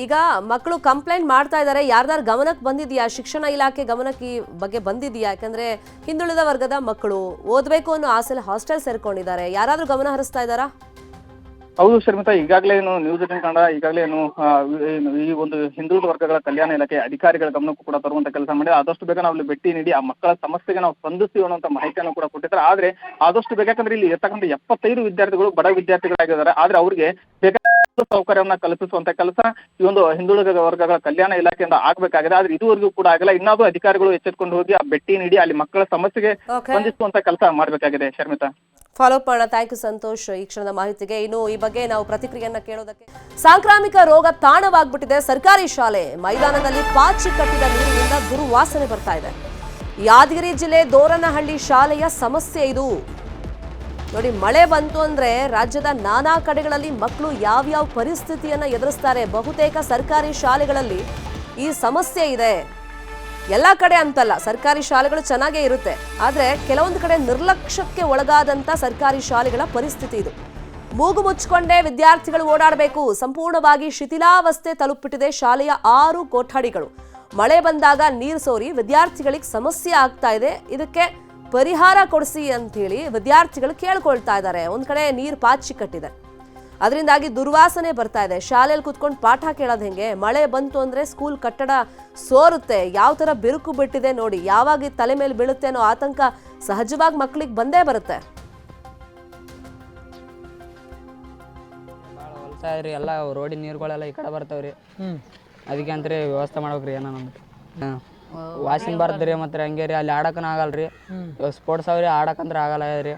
ಈಗ ಮಕ್ಕಳು ಕಂಪ್ಲೇಂಟ್ ಮಾಡ್ತಾ ಇದ್ದಾರೆ, ಯಾರ್ದಾರು ಗಮನಕ್ಕೆ ಬಂದಿದ್ಯಾ? ಶಿಕ್ಷಣ ಇಲಾಖೆ ಗಮನಕ್ಕೆ ಈ ಬಗ್ಗೆ ಬಂದಿದ್ಯಾ? ಯಾಕಂದ್ರೆ ಹಿಂದುಳಿದ ವರ್ಗದ ಮಕ್ಕಳು ಓದಬೇಕು ಅನ್ನೋ ಆಸೆಲಿ ಹಾಸ್ಟೆಲ್ ಸೇರ್ಕೊಂಡಿದ್ದಾರೆ, ಯಾರಾದ್ರೂ ಗಮನ ಹರಿಸ್ತಾ ಇದ್ದಾರಾ? ಹೌದು ಶರ್ಮಿತಾ, ಈಗಾಗಲೇ ನ್ಯೂಸ್ 18 ಕನ್ನಡ ಈಗಾಗಲೇ ಈ ಒಂದು ಹಿಂದುಳಿದ ವರ್ಗಗಳ ಕಲ್ಯಾಣ ಇಲಾಖೆ ಅಧಿಕಾರಿಗಳ ಗಮನಕ್ಕೂ ಕೂಡ ತರುವಂತ ಕೆಲಸ ಮಾಡಿ ಆದಷ್ಟು ಬೇಗ ನಾವು ಇಲ್ಲಿ ಭೇಟಿ ನೀಡಿ ಆ ಮಕ್ಕಳ ಸಮಸ್ಯೆಗೆ ನಾವು ಸ್ಪಂದಿಸ್ತೀವಿ ಅನ್ನುವಂತ ಮಾಹಿತಿಯನ್ನು ಕೂಡ ಕೊಟ್ಟಿದ್ದಾರೆ. ಆದ್ರೆ ಆದಷ್ಟು ಬೇಗ, ಯಾಕಂದ್ರೆ ಇಲ್ಲಿ ಇರ್ತಕ್ಕಂಥ 75 ವಿದ್ಯಾರ್ಥಿಗಳು ಬಡ ವಿದ್ಯಾರ್ಥಿಗಳಾಗಿದ್ದಾರೆ, ಆದ್ರೆ ಅವ್ರಿಗೆ ಬೇಕಾದ ಸೌಕರ್ಯವನ್ನ ಕಲ್ಪಿಸುವಂತ ಕೆಲಸ ಈ ಒಂದು ಹಿಂದುಳಿದ ವರ್ಗಗಳ ಕಲ್ಯಾಣ ಇಲಾಖೆಯಿಂದ ಆಗ್ಬೇಕಾಗಿದೆ. ಆದ್ರೆ ಇದುವರೆಗೂ ಕೂಡ ಆಗಿಲ್ಲ. ಇನ್ನಾದ್ರೂ ಅಧಿಕಾರಿಗಳು ಎಚ್ಚೆತ್ಕೊಂಡು ಹೋಗಿ ಆ ಭೇಟಿ ನೀಡಿ ಅಲ್ಲಿ ಮಕ್ಕಳ ಸಮಸ್ಯೆಗೆ ಸ್ಪಂದಿಸುವಂತ ಕೆಲಸ ಮಾಡಬೇಕಾಗಿದೆ ಶರ್ಮಿತಾ. ಫಾಲೋ ಅಪ್ ಮಾಡೋಣ. ಥ್ಯಾಂಕ್ ಯು ಸಂತೋಷ್ ಈ ಕ್ಷಣದ ಮಾಹಿತಿಗೆ. ಇನ್ನು ಈ ಬಗ್ಗೆ ನಾವು ಪ್ರತಿಕ್ರಿಯೆಯನ್ನ ಕೇಳೋದಕ್ಕೆ, ಸಾಂಕ್ರಾಮಿಕ ರೋಗ ತಾಣವಾಗ್ಬಿಟ್ಟಿದೆ ಸರ್ಕಾರಿ ಶಾಲೆ ಮೈದಾನದಲ್ಲಿ ಪಾಚಿ ಕಟ್ಟಿದ ನೀರಿನಿಂದ ದುರ್ವಾಸನೆ ಬರ್ತಾ ಇದೆ. ಯಾದಗಿರಿ ಜಿಲ್ಲೆ ದೋರನಹಳ್ಳಿ ಶಾಲೆಯ ಸಮಸ್ಯೆ ಇದು ನೋಡಿ. ಮಳೆ ಬಂತು ಅಂದ್ರೆ ರಾಜ್ಯದ ನಾನಾ ಕಡೆಗಳಲ್ಲಿ ಮಕ್ಕಳು ಯಾವ್ಯಾವ ಪರಿಸ್ಥಿತಿಯನ್ನ ಎದುರಿಸ್ತಾರೆ. ಬಹುತೇಕ ಸರ್ಕಾರಿ ಶಾಲೆಗಳಲ್ಲಿ ಈ ಸಮಸ್ಯೆ ಇದೆ. ಎಲ್ಲ ಕಡೆ ಅಂತಲ್ಲ, ಸರ್ಕಾರಿ ಶಾಲೆಗಳು ಚೆನ್ನಾಗೇ ಇರುತ್ತೆ, ಆದರೆ ಕೆಲವೊಂದು ಕಡೆ ನಿರ್ಲಕ್ಷ್ಯಕ್ಕೆ ಒಳಗಾದಂಥ ಸರ್ಕಾರಿ ಶಾಲೆಗಳ ಪರಿಸ್ಥಿತಿ ಇದು. ಮೂಗು ಮುಚ್ಚಿಕೊಂಡೇ ವಿದ್ಯಾರ್ಥಿಗಳು ಓಡಾಡಬೇಕು. ಸಂಪೂರ್ಣವಾಗಿ ಶಿಥಿಲಾವಸ್ಥೆ ತಲುಪಿಟ್ಟಿದೆ ಶಾಲೆಯ 6 ಕೊಠಡಿಗಳು. ಮಳೆ ಬಂದಾಗ ನೀರು ಸೋರಿ ವಿದ್ಯಾರ್ಥಿಗಳಿಗೆ ಸಮಸ್ಯೆ ಆಗ್ತಾ ಇದೆ. ಇದಕ್ಕೆ ಪರಿಹಾರ ಕೊಡಿಸಿ ಅಂತೇಳಿ ವಿದ್ಯಾರ್ಥಿಗಳು ಕೇಳ್ಕೊಳ್ತಾ ಇದ್ದಾರೆ. ಒಂದ್ ಕಡೆ ನೀರು ಪಾಚಿ ಕಟ್ಟಿದೆ, ಅದರಿಂದಾಗಿ ದುರ್ವಾಸನೆ ಬರ್ತಾ ಇದೆ. ಶಾಲೆಯಲ್ಲಿ ಕುತ್ಕೊಂಡು ಪಾಠ ಕೇಳೋದು ಹೆಂಗೆ? ಮಳೆ ಬಂತು ಅಂದ್ರೆ ಸ್ಕೂಲ್ ಕಟ್ಟಡ ಸೋರುತ್ತೆ. ಯಾವ ತರ ಬಿರುಕು ಬಿಟ್ಟಿದೆ ನೋಡಿ. ಯಾವಾಗ ತಲೆ ಮೇಲೆ ಬೀಳುತ್ತೆ ಅನ್ನೋ ಆತಂಕ ಸಹಜವಾಗಿ ಮಕ್ಕಳಿಗೆ ಬಂದೇ ಬರುತ್ತೆ. ಭಾಳ ಹೊಲ್ಸ ರೀ, ಎಲ್ಲ ರೋಡಿನ ನೀರುಗಳೆಲ್ಲ ಈ ಕಡೆ ಬರ್ತಾವ್ರಿ. ಅದಕ್ಕೆ ಅಂತ್ರಿ ವ್ಯವಸ್ಥೆ ಮಾಡ್ಬೇಕ್ರಿ ಏನೋ ನಮ್ದು. ವಾಷಿಂಗ್ ಬರ್ತದ್ರಿ, ಮತ್ತೆ ಹಂಗೆ ರೀ ಅಲ್ಲಿ ಆಡಕನ ಆಗಲ್ರಿ. ಸ್ಪೋರ್ಟ್ಸ್ ಅವ್ರಿ ಆಡಕಂದ್ರೆ ಆಗಲ್ಲ ರೀ.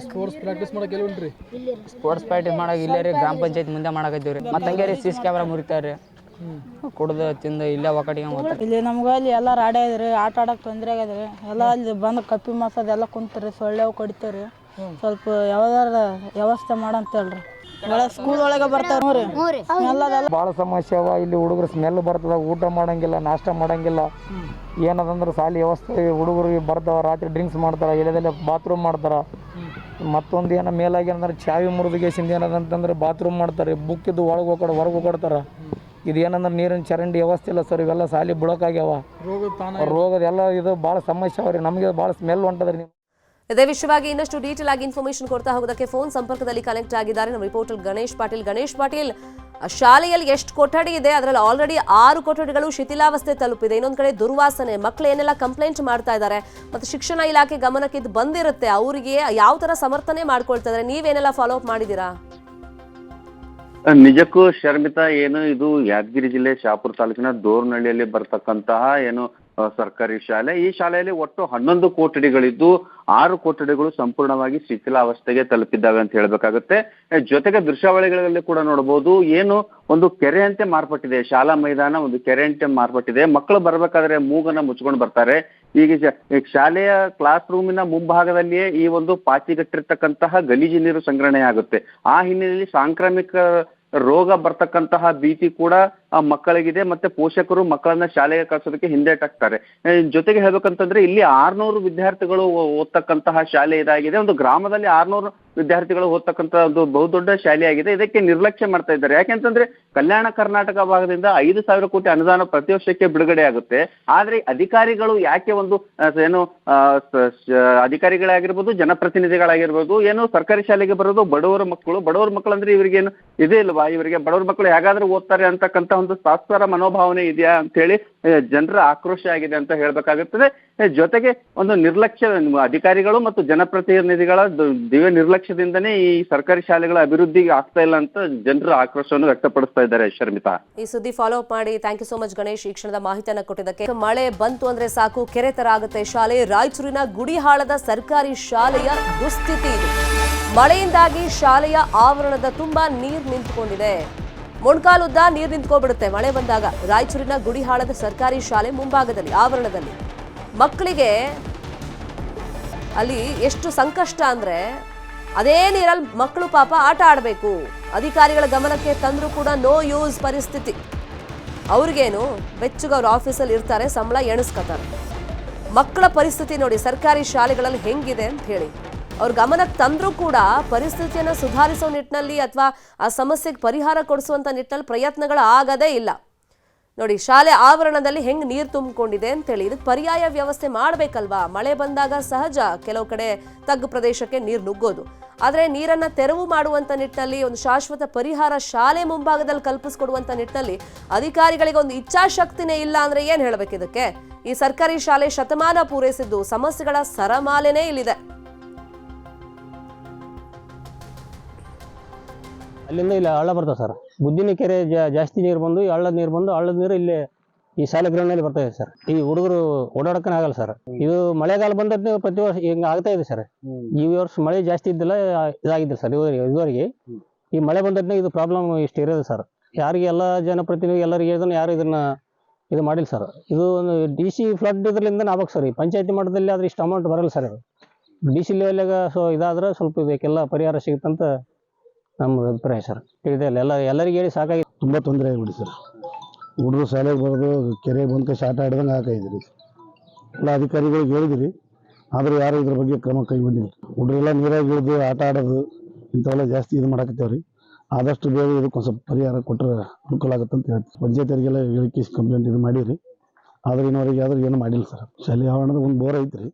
ಸ್ಪೋರ್ಟ್ಸ್ ಪ್ರಾಕ್ಟೀಸ್ ಮಾಡಕ್ಕೆ ಎಲ್ಲಿ ಸ್ಪೋರ್ಟ್ಸ್ ಪ್ರಾಕ್ಟೀಸ್ ಮಾಡಕ್ಕೆ ಇಲ್ಲೇ ರೀ ಗ್ರಾಮ ಪಂಚಾಯತ್ ಮುಂದೆ ಮಾಡಕತ್ತೀವ್ರಿ. ಮತ್ತೆ ಹಂಗೆ ರೀ CC ಕ್ಯಾಮ್ರಾ ಮುರಿತಾರ್ರಿ, ಕುಡ್ದು ತಿಂದು ಇಲ್ಲೇ ಒಕ್ಕಟಿಗೆ ಹೋಗ್ತಾರೆ. ಇಲ್ಲಿ ನಮ್ಗೆ ಅಲ್ಲಿ ಎಲ್ಲ ರಾಡಿ ಇದ್ರಿ, ಆಟ ಆಡಕ್ಕೆ ತೊಂದರೆ ಆಗ್ಯದ್ರಿ. ಎಲ್ಲ ಅಲ್ಲಿ ಬಂದು ಕಪ್ಪಿ ಮಾಸದೆಲ್ಲ ಕುಂತ್ರಿ, ಸೊಳ್ಳೆ ಕಡಿತಾವ್ರಿ. ಸ್ವಲ್ಪ ಯಾವ್ದಾರ ವ್ಯವಸ್ಥೆ ಮಾಡಂತ ಹೇಳ್ರಿ. ಸ್ಕೂಲ್ ಒಳಗೆ ಬರ್ತಾವ್ರಿ. ಭಾಳ ಸಮಸ್ಯೆ ಅವ. ಇಲ್ಲಿ ಹುಡುಗರು ಸ್ಮೆಲ್ ಬರ್ತದ, ಊಟ ಮಾಡಂಗಿಲ್ಲ, ನಾಷ್ಟ ಮಾಡಂಗಿಲ್ಲ. ಏನದಂದ್ರೆ ಸಾಲಿ ವ್ಯವಸ್ಥೆ ಹುಡುಗರಿಗೆ ಬರ್ತಾವ, ರಾತ್ರಿ ಡ್ರಿಂಕ್ಸ್ ಮಾಡ್ತಾರ, ಎಲ್ಲದೆಲ್ಲ ಬಾತ್ರೂಮ್ ಮಾಡ್ತಾರ. ಮತ್ತೊಂದು ಏನೋ ಮೇಲಾಗಿ ಏನಂದ್ರೆ ಚಾವಿ ಮುರಿದುಗೇಸಿಂದ ಏನದಂತಂದ್ರೆ ಬಾತ್ರೂಮ್ ಮಾಡ್ತಾರೆ. ಬುಕ್ ಇದ್ದು ಒಳಗೆ ಹೋಗ್ಕೊಡ ಹೊರಗೆ ಹೋಗ್ಕೊಡ್ತಾರ. ಇದು ಏನಂದ್ರೆ ನೀರಿನ ಚರಂಡಿ ವ್ಯವಸ್ಥೆ ಇಲ್ಲ ಸರ್. ಇವೆಲ್ಲ ಸಾಲಿ ಬುಳಕಾಗ್ಯಾವ, ರೋಗದ ಎಲ್ಲ ಇದು ಭಾಳ ಸಮಸ್ಯೆ ಅವ್ರಿ. ನಮಗೆ ಭಾಳ ಸ್ಮೆಲ್ ಹೊಂಟದ್ರಿ. ಇದೇ ವಿಷಯವಾಗಿ ಇನ್ನಷ್ಟು ಡೀಟೇಲ್ ಆಗಿ ಇನ್ಫಾರ್ಮೇಶನ್ ಕೊಡ್ತಾ ಹೋಗೋದಕ್ಕೆ ಫೋನ್ ಸಂಪರ್ಕದಲ್ಲಿ ಕನೆಕ್ಟ್ ಆಗಿದ್ದಾರೆ ನಮ್ಮ ರಿಪೋರ್ಟರ್ ಗಣೇಶ್ ಪಾಟೀಲ್, ಶಾಲೆಯಲ್ಲಿ ಎಷ್ಟು ಕೊಠಡಿ ಇದೆ? ಅದರಲ್ಲಿ ಆಲ್ರೆಡಿ 6 ಕೊಠಡಿಗಳು ಶಿಥಿಲಾವಸ್ಥೆ ತಲುಪಿದೆ. ಇನ್ನೊಂದು ಕಡೆ ದುರ್ವಾಸನೆ, ಮಕ್ಕಳು ಏನೆಲ್ಲ ಕಂಪ್ಲೇಂಟ್ ಮಾಡ್ತಾ ಇದ್ದಾರೆ, ಮತ್ತೆ ಶಿಕ್ಷಣ ಇಲಾಖೆ ಗಮನಕ್ಕೆ ಇದು ಬಂದಿರುತ್ತೆ, ಅವರಿಗೆ ಯಾವ ತರ ಸಮರ್ಥನೆ ಮಾಡ್ಕೊಳ್ತಾ ಇದ್ದಾರೆ, ನೀವೇನೆಲ್ಲ ಫಾಲೋ ಅಪ್ ಮಾಡಿದ್ದೀರಾ? ನಿಜಕ್ಕೂ ಶರ್ಮಿತಾ, ಏನು ಇದು ಯಾದಗಿರಿ ಜಿಲ್ಲೆ ಶಹಾಪುರ ತಾಲೂಕಿನ ದೋರ್ನಹಳ್ಳಿಯಲ್ಲಿ ಬರ್ತಕ್ಕಂತಹ ಏನು ಸರ್ಕಾರಿ ಶಾಲೆ. ಈ ಶಾಲೆಯಲ್ಲಿ ಒಟ್ಟು 11 ಕೊಠಡಿಗಳಿದ್ದು 6 ಕೊಠಡಿಗಳು ಸಂಪೂರ್ಣವಾಗಿ ಶಿಥಿಲಾವಸ್ಥೆಗೆ ತಲುಪಿದ್ದಾವೆ ಅಂತ ಹೇಳ್ಬೇಕಾಗುತ್ತೆ. ಜೊತೆಗೆ ದೃಶ್ಯಾವಳಿಗಳಲ್ಲಿ ಕೂಡ ನೋಡಬಹುದು, ಏನು ಒಂದು ಕೆರೆ ಅಂತೆ ಮಾರ್ಪಟ್ಟಿದೆ, ಶಾಲಾ ಮೈದಾನ ಒಂದು ಕೆರೆ ಅಂತೆ ಮಾರ್ಪಟ್ಟಿದೆ. ಮಕ್ಕಳು ಬರ್ಬೇಕಾದ್ರೆ ಮೂಗನ್ನ ಮುಚ್ಕೊಂಡು ಬರ್ತಾರೆ. ಈಗ ಶಾಲೆಯ ಕ್ಲಾಸ್ ರೂಮಿನ ಮುಂಭಾಗದಲ್ಲಿಯೇ ಈ ಒಂದು ಪಾಚಿಗಟ್ಟಿರ್ತಕ್ಕಂತಹ ಗಲೀಜು ನೀರು ಸಂಗ್ರಹಣೆ ಆಗುತ್ತೆ. ಆ ಹಿನ್ನೆಲೆಯಲ್ಲಿ ಸಾಂಕ್ರಾಮಿಕ ರೋಗ ಬರ್ತಕ್ಕಂತಹ ಭೀತಿ ಕೂಡ ಮಕ್ಕಳಿಗಿದೆ. ಮತ್ತೆ ಪೋಷಕರು ಮಕ್ಕಳನ್ನ ಶಾಲೆಗೆ ಕಳ್ಸೋದಕ್ಕೆ ಹಿಂದೇಟಾಕ್ತಾರೆ. ಜೊತೆಗೆ ಹೇಳ್ಬೇಕಂತಂದ್ರೆ ಇಲ್ಲಿ 600 ವಿದ್ಯಾರ್ಥಿಗಳು ಓದ್ತಕ್ಕಂತಹ ಶಾಲೆ ಇದಾಗಿದೆ. ಒಂದು ಗ್ರಾಮದಲ್ಲಿ 600 ವಿದ್ಯಾರ್ಥಿಗಳು ಓದ್ತಕ್ಕಂತ ಒಂದು ಬಹುದೊಡ್ಡ ಶಾಲೆಯಾಗಿದೆ. ಇದಕ್ಕೆ ನಿರ್ಲಕ್ಷ್ಯ ಮಾಡ್ತಾ ಇದ್ದಾರೆ. ಯಾಕೆಂತಂದ್ರೆ ಕಲ್ಯಾಣ ಕರ್ನಾಟಕ ಭಾಗದಿಂದ 5,000 ಕೋಟಿ ಅನುದಾನ ಪ್ರತಿ ವರ್ಷಕ್ಕೆ ಬಿಡುಗಡೆ ಆಗುತ್ತೆ. ಆದ್ರೆ ಅಧಿಕಾರಿಗಳು ಯಾಕೆ ಒಂದು ಏನು ಅಧಿಕಾರಿಗಳಾಗಿರ್ಬೋದು, ಜನಪ್ರತಿನಿಧಿಗಳಾಗಿರ್ಬೋದು, ಏನು ಸರ್ಕಾರಿ ಶಾಲೆಗೆ ಬರೋದು ಬಡವರ ಮಕ್ಕಳು ಅಂದ್ರೆ ಇವರಿಗೇನು ಇದೇ ಇಲ್ವಾ? ಇವರಿಗೆ ಬಡವರ ಮಕ್ಕಳು ಹೇಗಾದ್ರೂ ಓದ್ತಾರೆ ಅಂತಕ್ಕಂಥ ಒಂದು ಶಾಸ್ತ್ರ ಮನೋಭಾವನೆ ಇದೆಯಾ ಅಂತ ಹೇಳಿ ಜನರ ಆಕ್ರೋಶ ಆಗಿದೆ ಅಂತ ಹೇಳ್ಬೇಕಾಗುತ್ತದೆ. ಜೊತೆಗೆ ಒಂದು ನಿರ್ಲಕ್ಷ್ಯ, ಅಧಿಕಾರಿಗಳು ಮತ್ತು ಜನಪ್ರತಿನಿಧಿಗಳ ದಿವ್ಯ ನಿರ್ಲಕ್ಷ್ಯದಿಂದನೇ ಈ ಸರ್ಕಾರಿ ಶಾಲೆಗಳ ಅಭಿವೃದ್ಧಿಗೆ ಆಗ್ತಾ ಇಲ್ಲ ಅಂತ ಜನರು ಆಕ್ರೋಶವನ್ನು ವ್ಯಕ್ತಪಡಿಸ್ತಾ ಇದ್ದಾರೆ. ಶರ್ಮಿತಾ, ಈ ಸುದ್ದಿ ಫಾಲೋ ಅಪ್ ಮಾಡಿ. Thank you so much Ganesh, ಈ ಕ್ಷಣದ ಮಾಹಿತಿಯನ್ನು ಕೊಟ್ಟಿದ್ದಕ್ಕೆ. ಮಳೆ ಬಂತು ಅಂದ್ರೆ ಸಾಕು ಕೆರೆ ತರ ಆಗುತ್ತೆ ಶಾಲೆ. ರಾಯಚೂರಿನ ಗುಡಿಹಾಳದ ಸರ್ಕಾರಿ ಶಾಲೆಯ ದುಸ್ಥಿತಿ ಇದು. ಮಳೆಯಿಂದಾಗಿ ಶಾಲೆಯ ಆವರಣದ ತುಂಬಾ ನೀರು ನಿಂತುಕೊಂಡಿದೆ. ಮೊಣಕಾಲುದ್ದ ನೀರು ನಿಂತ್ಕೊಂಡ್ಬಿಡುತ್ತೆ ಮಳೆ ಬಂದಾಗ. ರಾಯಚೂರಿನ ಗುಡಿಹಾಳದ ಸರ್ಕಾರಿ ಶಾಲೆ ಮುಂಭಾಗದಲ್ಲಿ ಆವರಣದಲ್ಲಿ ಮಕ್ಕಳಿಗೆ ಅಲ್ಲಿ ಎಷ್ಟು ಸಂಕಷ್ಟ ಅಂದ್ರೆ ಅದೇ ನೀರಲ್ಲಿ ಮಕ್ಕಳು ಪಾಪ ಆಟ ಆಡಬೇಕು. ಅಧಿಕಾರಿಗಳ ಗಮನಕ್ಕೆ ತಂದ್ರೂ ಕೂಡ ನೋ ಯೂಸ್ ಪರಿಸ್ಥಿತಿ. ಅವ್ರಿಗೇನು ಬೆಚ್ಚಗ ಅವ್ರ ಆಫೀಸಲ್ಲಿ ಇರ್ತಾರೆ, ಸಂಬಳ ಎಣಿಸ್ಕೊತಾರೆ. ಮಕ್ಕಳ ಪರಿಸ್ಥಿತಿ ನೋಡಿ ಸರ್ಕಾರಿ ಶಾಲೆಗಳಲ್ಲಿ ಹೆಂಗಿದೆ ಅಂತ ಹೇಳಿ. ಅವ್ರ ಗಮನಕ್ಕೆ ತಂದ್ರೂ ಕೂಡ ಪರಿಸ್ಥಿತಿಯನ್ನು ಸುಧಾರಿಸೋ ನಿಟ್ಟಿನಲ್ಲಿ ಅಥವಾ ಆ ಸಮಸ್ಯೆಗೆ ಪರಿಹಾರ ಕೊಡಿಸುವಂಥ ನಿಟ್ಟಿನಲ್ಲಿ ಪ್ರಯತ್ನಗಳು ಆಗದೇ ಇಲ್ಲ. ನೋಡಿ ಶಾಲೆ ಆವರಣದಲ್ಲಿ ಹೆಂಗೆ ನೀರು ತುಂಬಿಕೊಂಡಿದೆ ಅಂತೇಳಿ. ಇದಕ್ಕೆ ಪರ್ಯಾಯ ವ್ಯವಸ್ಥೆ ಮಾಡಬೇಕಲ್ವಾ? ಮಳೆ ಬಂದಾಗ ಸಹಜ ಕೆಲವು ಕಡೆ ತಗ್ಗು ಪ್ರದೇಶಕ್ಕೆ ನೀರು ನುಗ್ಗೋದು. ಆದರೆ ನೀರನ್ನು ತೆರವು ಮಾಡುವಂಥ ನಿಟ್ಟಿನಲ್ಲಿ ಒಂದು ಶಾಶ್ವತ ಪರಿಹಾರ ಶಾಲೆ ಮುಂಭಾಗದಲ್ಲಿ ಕಲ್ಪಿಸ್ಕೊಡುವಂಥ ನಿಟ್ಟಿನಲ್ಲಿ ಅಧಿಕಾರಿಗಳಿಗೆ ಒಂದು ಇಚ್ಛಾಶಕ್ತಿನೇ ಇಲ್ಲ ಅಂದರೆ ಏನು ಹೇಳಬೇಕು ಇದಕ್ಕೆ? ಈ ಸರ್ಕಾರಿ ಶಾಲೆ ಶತಮಾನ ಪೂರೈಸಿದ್ದು, ಸಮಸ್ಯೆಗಳ ಸರಮಾಲೆನೇ ಇಲ್ಲಿದೆ. ಅಲ್ಲಿಂದ ಇಲ್ಲಿ ಹಳ್ಳ ಬರ್ತದೆ ಸರ್. ಬುದ್ದಿನ ಕೆರೆ ಜಾಸ್ತಿ ನೀರು ಬಂದು ಹಳ್ಳದ ನೀರು ಇಲ್ಲಿ ಈ ಶಾಲೆ ಗ್ರೌಂಡ್ನಲ್ಲಿ ಬರ್ತದೆ ಸರ್. ಈ ಹುಡುಗರು ಓಡಾಡಕ್ಕನ ಆಗಲ್ಲ ಸರ್. ಇದು ಮಳೆಗಾಲ ಬಂದದ್ದು ಪ್ರತಿ ವರ್ಷ ಹಿಂಗೆ ಆಗ್ತಾ ಇದೆ ಸರ್. ಈ ವರ್ಷ ಮಳೆ ಜಾಸ್ತಿ ಇದ್ದಿಲ್ಲ, ಇದಾಗಿದ್ದಿಲ್ಲ ಸರ್ ಇದುವರೆಗೆ. ಈ ಮಳೆ ಬಂದದ್ನಾಗ ಇದು ಪ್ರಾಬ್ಲಮ್ ಇಷ್ಟು ಇರೋದು ಸರ್. ಯಾರಿಗೆ ಎಲ್ಲ ಜನಪ್ರತಿನಿಧಿ ಎಲ್ಲರಿಗೆ ಹೇಳಿದ್ರು ಯಾರು ಇದು ಮಾಡಿಲ್ಲ ಸರ್. ಇದು ಒಂದು DC ಫ್ಲಡ್ ಇದರಿಂದ ಆಗ್ಬೇಕು ಸರ್. ಈ ಪಂಚಾಯತಿ ಮಟ್ಟದಲ್ಲಿ ಆದ್ರೆ ಇಷ್ಟು ಅಮೌಂಟ್ ಬರಲ್ಲ ಸರ್. ಇದು DC ಲೆವೆಲ್ಯಾಗ ಇದಾದ್ರೆ ಸ್ವಲ್ಪ ಇದಕ್ಕೆಲ್ಲ ಪರಿಹಾರ ಸಿಗುತ್ತಂತ ನಮ್ಮ ಅಭಿಪ್ರಾಯ ಸರ್. ಇದೆಲ್ಲ ಎಲ್ಲರಿಗೆ ಹೇಳಿ ಸಾಕಾಗಿ ತುಂಬ ತೊಂದರೆ ಆಗಿಬಿಡಿ ಸರ್. ಹುಡುಗರು ಶಾಲೆಗೆ ಬರೋದು ಕೆರೆ ಬಂದು ಆಟ ಆಡ್ದಂಗೆ ಹಾಕಾಯಿದ್ರಿ. ಎಲ್ಲ ಅಧಿಕಾರಿಗಳಿಗೆ ಹೇಳಿದ್ರಿ, ಆದರೂ ಯಾರು ಇದ್ರ ಬಗ್ಗೆ ಕ್ರಮ ಕೈಗೊಂಡಿಲ್ಲ. ಹುಡುಗರೆಲ್ಲ ನೀರಾಗಿ ಇಳಿದು ಆಟ ಆಡೋದು ಇಂಥವೆಲ್ಲ ಜಾಸ್ತಿ ಇದು ಮಾಡಕತ್ತೇವ್ರಿ. ಆದಷ್ಟು ಬೇಗ ಇದಕ್ಕೆ ಒಂದು ಸ್ವಲ್ಪ ಪರಿಹಾರ ಕೊಟ್ಟರೆ ಅನುಕೂಲ ಆಗುತ್ತೆ ಅಂತ ಹೇಳ್ತೀವಿ. ಪಂಚಾಯತಿಯವರಿಗೆಲ್ಲ ಹೇಳಿಕೆ ಕಂಪ್ಲೇಂಟ್ ಇದು ಮಾಡಿರಿ, ಆದ್ರೆ ಇನ್ನವರೆಗೆ ಆದ್ರೂ ಏನು ಮಾಡಿಲ್ಲ ಸರ್. ಶಾಲೆ ಆವರಣದ ಒಂದು ಬೋರ್ ಐತ್ರಿ.